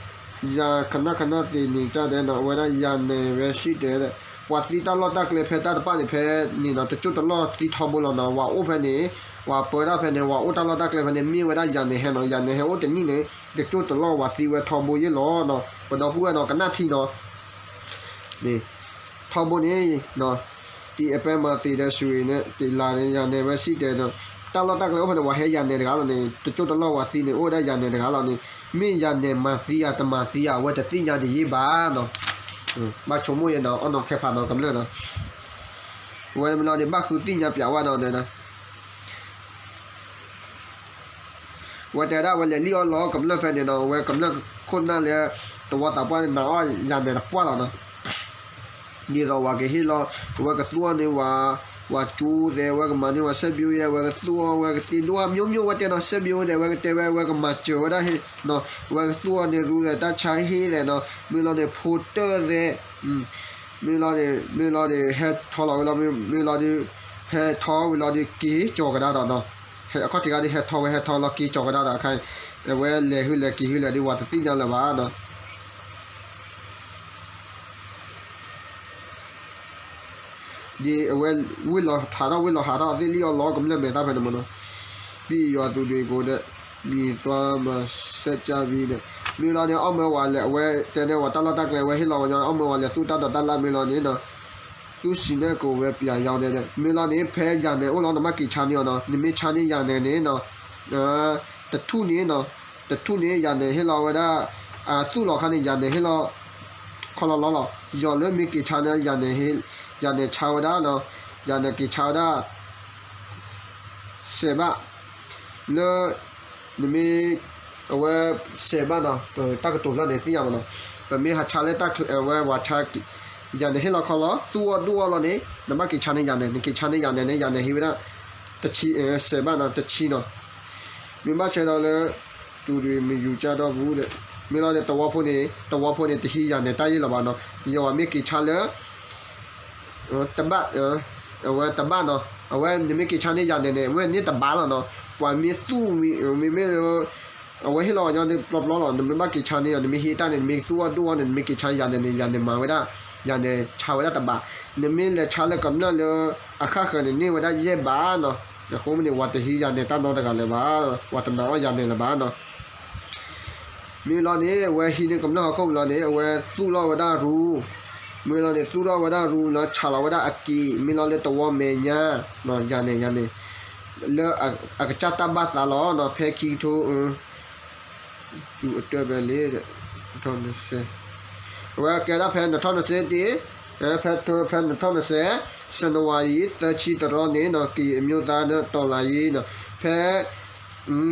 S1: 呀看那的你家的喏，为了呀呢为是的，话题到老大个拍打的半年拍你喏，的做的老题拖不了喏，话我拍呢，话拍打拍呢，话我到老大个拍呢，没为了呀呢还喏呀呢还我的你呢，的做的老话题为拖不一老喏，不到不个喏，跟那题喏。นี่ทอมโบนี้เนาะตีเอเปมาตีได้สวยเนี่ยตีลาเนี่ยยันเนี่ยว่าสิเดเนาะตั้งเราตั้งเลยว่าว่าให้ยันเนี่ยนะครับเราเนี่ยจะจุดตลอดว่าสิเนี่ยโอ้ได้ยันเนี่ยนะครับเราเนี่ยมียันเนี่ยมาสิยาตมาสิยาว่าจะตียันที่ยี่บ้าเนาะมาชมมวยเนาะอันนั้นแค่ผ่านเนาะกำเนิดเนาะว่าเราเนี่ยบ้าคือตียันเปล่าว่าเนาะเนี่ยนะว่าแต่ได้ว่าเลี้ยล้อกำเนิดแฟนเนี่ยเนาะว่ากำเนิดคนนั่นเลยตัวตาป้าเนี่ยเนาะยันเนี่ยป้าเราเนาะนี่เราว่าแกเห็นเราว่าก็ตัวนี่ว่าจูเดว่าก็มานี่ว่าเสบิวเดว่าก็ตัวว่าก็ตีนัวมิ้วว่าแต่เนาะเสบิวเดว่าก็แต่ว่าก็มาเจอได้เนาะว่าก็ตัวนี่รู้เลยตาใช้เฮเลยเนาะมีเราเนี่ยโพสเตอร์เลยมีเราเนี่ยเฮดทอเรามีเราเนี่ยเฮดทอเราเนี่ยกี่จอกระดาษเนาะเฮดข้อที่การที่เฮดทอเรากี่จอกระดาษใครแต่ว่าเลยหื้อเลยกี่หื้อเลยดีว่าตีอย่างละว่าเนาะดีเวลวิลล์หาเราที่เลี้ยวล้อกำเนิดไม่ได้เป็นมันเนาะพี่ยอดตัวดีกูเนี่ยมีตัวมาเสจาวีเนี่ยมีเราเนี่ยเอาเมื่อวันเลยเว้ยแต่เนี่ยว่าตลอดตั้งเลยเว้ยให้เราเนี่ยเอาเมื่อวันเลยสู้ตลอดตั้งละมีเราเนี่ยเนาะตู้สิเนี่ยกูเว้ยเปลี่ยนยาวเนี่ยมีเราเนี่ยแพ้ยาเนี่ยโอ้เราเนี่ยมากี่ชั้นเนี่ยเนาะนี่ไม่ชั้นนี่ยาเนี่ยเนาะแต่ทุนนี้เนาะแต่ทุนนี้ยาเนี่ยให้เราเว้ยได้สู้เราคันนี้ยาเนี่ยให้เราคนเราย้อนเรื่องมีกี่ชั้นเนี่ยยาเนี่ยให้ยาเนี่ยชาวด้าเนาะยาเนี่ยกี่ชาวด้าเสบะเลือนี่มีเอาไว้เสบะเนาะตักตัวแล้วเนี่ยที่ยามเนาะแต่มีหาชาเลตักเอาไว้ว่าชายาเนี่ยให้เราเขาล้อตัวเราเนี่ยน้ำมันกี่ชั้นเนี่ยยาเนี่ยกี่ชั้นเนี่ยยาเนี่ยให้เวลาตะชีเสบะเนาะตะชีเนาะมีมาเชื่อเราเลยตัวนี้มีอยู่จ้าดอกบูเลยมีเราเนี่ยตัวพวกนี้ที่ยาเนี่ยตายแล้วบ้านเนาะยาว่ามีกี่ชั้นเลยตบะเอาไว้ตบะเนาะเอาไว้นี่ไม่กี่ชั้นนี่อย่างเนี่ยเว้ยนี่ตบะแล้วเนาะกว่ามีสู้มีไม่เอาไว้ให้เราอย่างนี้ปลอบๆหรอนี่ไม่กี่ชั้นนี่อย่างนี้มีฮีต้าเนี่ยมีสู้ตัวเนี่ยมีกี่ชั้นอย่างเนี่ยมาไว้ได้อย่างเนี่ยชาวไว้ได้ตบะเนี่ยมีเลยชาเลยกำเนิดเลยอาคาเขยนี่ไว้ได้เย่บ้าเนาะแต่คงไม่ได้วัดที่อย่างเนี่ยตั้งนอนกันเลยบ้าวัดตั้งนอนอย่างเนี่ยเลยบ้าเนาะมีเราเนี่ยเว้ยฮีเนี่ยกำเนิดเขาเราเนี่ยเว้ยสู้เราไว้ได้รู้มีเราเนี่ยสู้เราไว้ได้รู้นะชาเราไว้ได้อักกีมีเราเนี่ยตัวเมียเนาะยันเนี่ยเลืออักจัตตาบัตล้อเนาะเพคิทูดูตัวเบลลี่ทอนเสว่าแกได้เพนทอนเสดีเพนทอนเสสนวายีตะชีตรอเนี่ยเนาะกีมิวตาเนี่ยตอลายีเนาะเพ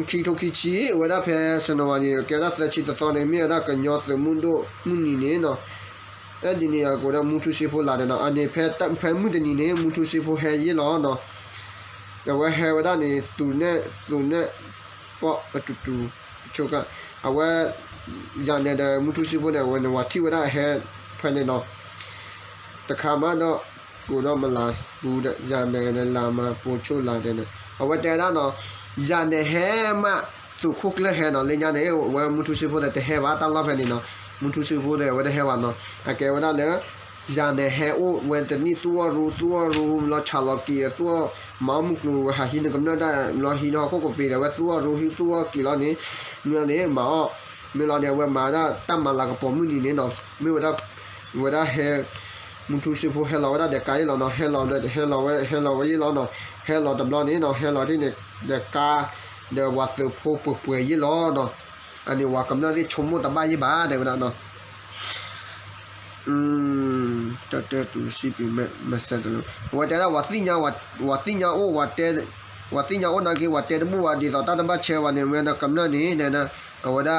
S1: คิทูคิชีว่าได้เพสนวายีแกได้ตะชีตรอเนี่ยมีได้กันยอดเลยมุนโดมุนนี่เนาะဒီနေရာကိုတော့မူထူစီဖို့လာတယ်နော်အနေဖဲတဖဲမှုတနေနေမူထူစီဖို့ဟဲရီလောနော်ဝဲဟဲဝဒနေသူနဲ့ပေါ့အတူတူချုပ်ကအဝဲရနေတဲ့မူထူစီဖို့နဲ့ဝဲနဝတိဝဒဟဲဖဲနေနော်တခါမှတော့ကိုတော့မလာဘူးတဲ့ရနေလာမှာပို့ချုပ်လာတယ်နဲ့အဝဲတဲတာနော်ရနေဟဲမှသူခုကလည်းဟဲနော်လင်းရနေဝဲမူထူစီဖို့တဲ့ဟဲပါတလောက်ဖဲနေနော် มุทุสิโพเดวะเดเฮวานออะแกวะดาเลยาเนเฮโอเวนตนี่ตัวรูลอชาลอกีตัวมามุกลูหาหินกำนัดได้ลอหินอก็ปีแต่ว่าตัวรูหิตัวกี่ลอนี้เมื่อนี้มาเมื่อเราเดียวว่ามาได้ตั้มมาลากระป๋อมือนี่เนาะไม่ว่าได้เฮมุทุสิโพเฮเราได้เด็กไกลเราเนาะเฮเราไว้เราเนาะเฮเราตำรอนี้เนาะเฮเราที่เนี่ยเด็กกาเดี๋ยววัดเสือโพเปื่อยยี่ล้อเนาะอันนี้ว่ากำนัดที่ชมมุตบ้ายี่บ้าเดี๋ยวเนาะจะตูสิปีไม่เสร็จแล้วว่าแต่ละวัดสิญญาโอวัดสิญญาโอนักวัดเตบุวัดดีต่อตาดบ้าเชวันเนี่ยเมื่อกำนัดนี้เนี่ยนะว่าได้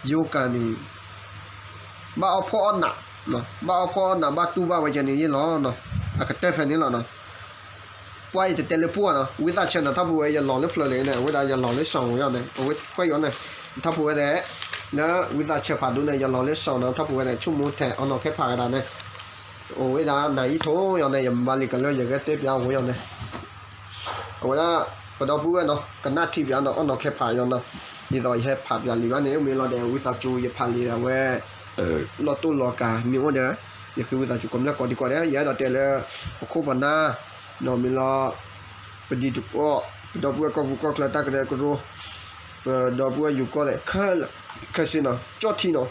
S1: ยูกันนี่บ้าเอาพ่อหนักเนาะบ้าเอาพ่อหนักบ้าตู้บ้าไว้จะนี่ยี่ล้อเนาะอากาศเต็มแผ่นนี้แล้วเนาะว่าจะเตลิพัวเนาะวิธีเช่นนั้นถ้าบัวจะหล่อเล็บเลยเนี่ยวิธีจะหล่อเล็บสองอย่างเนี่ยโอ้ยก็ย้อนเนี่ยถ้าบัวเนี่ยนะวิธีเชื่อผ่านดูเนี่ยจะหล่อเล็บสองเนาะถ้าบัวเนี่ยชุ่มมือแทะเอาหน่อแค่ผ่ากันเนี่ยโอ้ยนะไหนโถอย่างเนี่ยยังบาลีกันเลยอย่างเงี้ยเต็มยาวหัวอย่างเนี่ยโอ้ยนะพอเราพูดเนาะกันหน้าที่อย่างเนาะเอาหน่อแค่ผ่าอย่างเนาะนี่เราแค่ผ่าอย่างนี้ว่าเนี่ยมีเราเดี๋ยววิธีจูจะผ่าลีแล้วเว้ยเราตู้รอกานี่ว่าเนี่ยนี่คือวิธีจูกลมแล้วก่อนดีกว่าเนี่ยอย่าเราเตะเลยคู่ปนานอมิลาปฏิทุกข์ดอกบัวก็บุกก็ตากระก็รู้ดอกบัวอยู่ก็เลยแค่สินะจอดที่เนาะ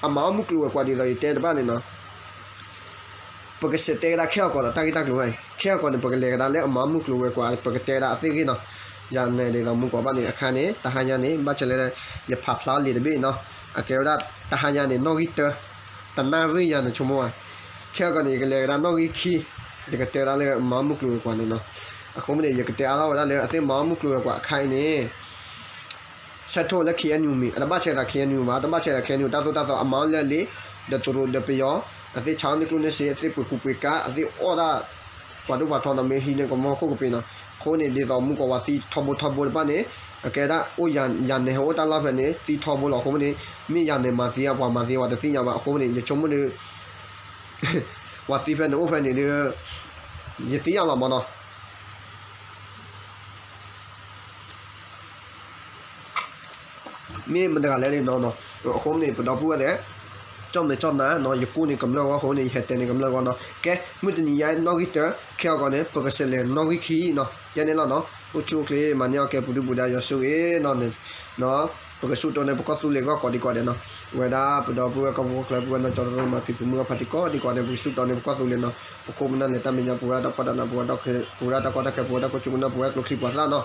S1: อามามุกลัวกว่าดีเลยเตะบ้านเนี่ยเนาะปกติเตะได้แค่ก่อนตากิตากลัวแค่ก่อนปกติเลยได้แล้วอามามุกลัวกว่าปกติเตะได้สิ่งเนาะยันเนี่ยเรามุกกว่าบ้านเนี่ยอาคารนี้ทหารยันนี้บ้านเฉลยอย่าผับพลาดเลยเด้อเนาะอาเกลได้ทหารยันเนี่ยนอกิเตอร์แต่น่าเรียนเนี่ยชั่วโมงแค่ก่อนนี่ก็เลยได้นอกิขี้เด็กเตะอะไรมามุกลัวกว่านี่เนาะเขาไม่ได้อยากเตะอะไรเลยแต่มามุกลัวกว่าใครนี่เซตโตและเขียนอยู่มีแต่บ้าเชตเขียนอยู่มาแต่บ้าเชตเขียนอยู่ตาตัวอามาเลยเดตัวเดปยอแต่ชาวนี่กลุ่มนี้เสียที่ปุกกาแต่โอ้ได้กว่าดูว่าทอนมีหินก็มองคู่กับปีนะคนนี้ดีต่อมุกว่าที่ทบบ้านนี้แกได้โอ้ยันเนี่ยโอ้ตาลาแบบนี้ที่ทบหรอกคนนี้มียันเนี่ยมาที่ว่าแต่ที่ยันมาคนนี้จะชมมันเลยว่าที่แฟนโอ้แฟนนี่ยี่ที่อะไรมาเนาะมีมันจะอะไรเลยเนาะคนนี้พอเราพูดเลยจอมเนี่ยจอมนะเนาะอยู่กูนี่กำลังว่าคนนี้เห็ดเนี่ยกำลังว่าเนาะแกมุดนี่ยัยนอกิเตอร์แค่ก่อนเนี่ยปกติเลยนอกิขี้เนาะยันเนี่ยเนาะอุจุกเลยมันเนี่ยแกพูดได้ยศสุเอเนาะเนาะปกติสุดตอนเนี่ยปกติสุดเลยก็ดีกว่าเนาะเวลาพอเราพูดกับพวกคลับพวกนั้นจอดรถมาพิมพ์มือพัดก็ดีกว่าเนี่ยปกติสุดตอนเนี่ยปกติเลยเนาะโคมนั่นเลยแต่ไม่ยังพูดได้พอได้นะพูดได้คือพูดได้ก็ได้แค่พูดได้ก็จุกนั่นพูดได้ก็คลิปว่าเนาะ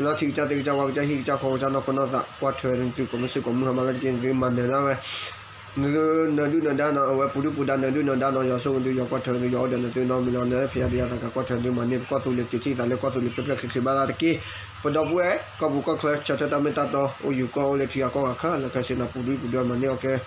S1: แล้วที่จะว่าจะหิจะเขาจะนอกคนนั้นก็ว่าเธอถึงจุดก็ไม่สึกก็มือมากันกินกินมันเนี่ยนะเว้ยnandu nandana awe pudu puda nandu nandana yaso ndu yakwa thandu yawde ne tino milane phia dia ta ka thandu mane ko tu le chi ta le ko tu le pe pe ba la ki podobwe ko bu ko kla chata ta meta to o yu ko le tia ko ka la ka sina pudu pudu mane oke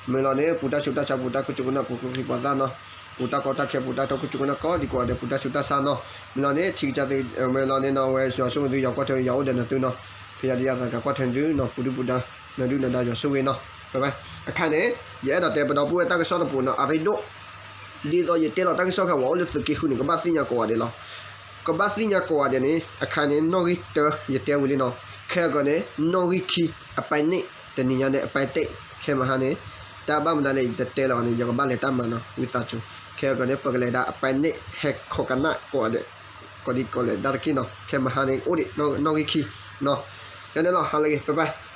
S1: milane puda chuta cha puda ku chukuna ku ki pa da no puda ko ta khe puda to ku chukuna ko di ko de puda chuta sa no milane thi cha de milane no we yaso ndu yakwa thandu yawde ne tino phia dia ta ka thandu no pudu puda nandu nanda yaso we no bye 看呢，也到这不到不会打个少的不呢，阿瑞多，你到也点了打个少看我，你自己后面个把新疆过的了，个把新疆过的呢，看呢哪个的也点位了，看个呢哪个去阿摆呢，但你家呢摆对，看嘛哈呢，但把我们那里的点了呢，有个把来打嘛呢，为啥子？看个呢不个来打摆呢，还靠个那过的，过来打的去呢，看嘛哈呢，我的哪个去喏，现在了，好嘞，拜拜。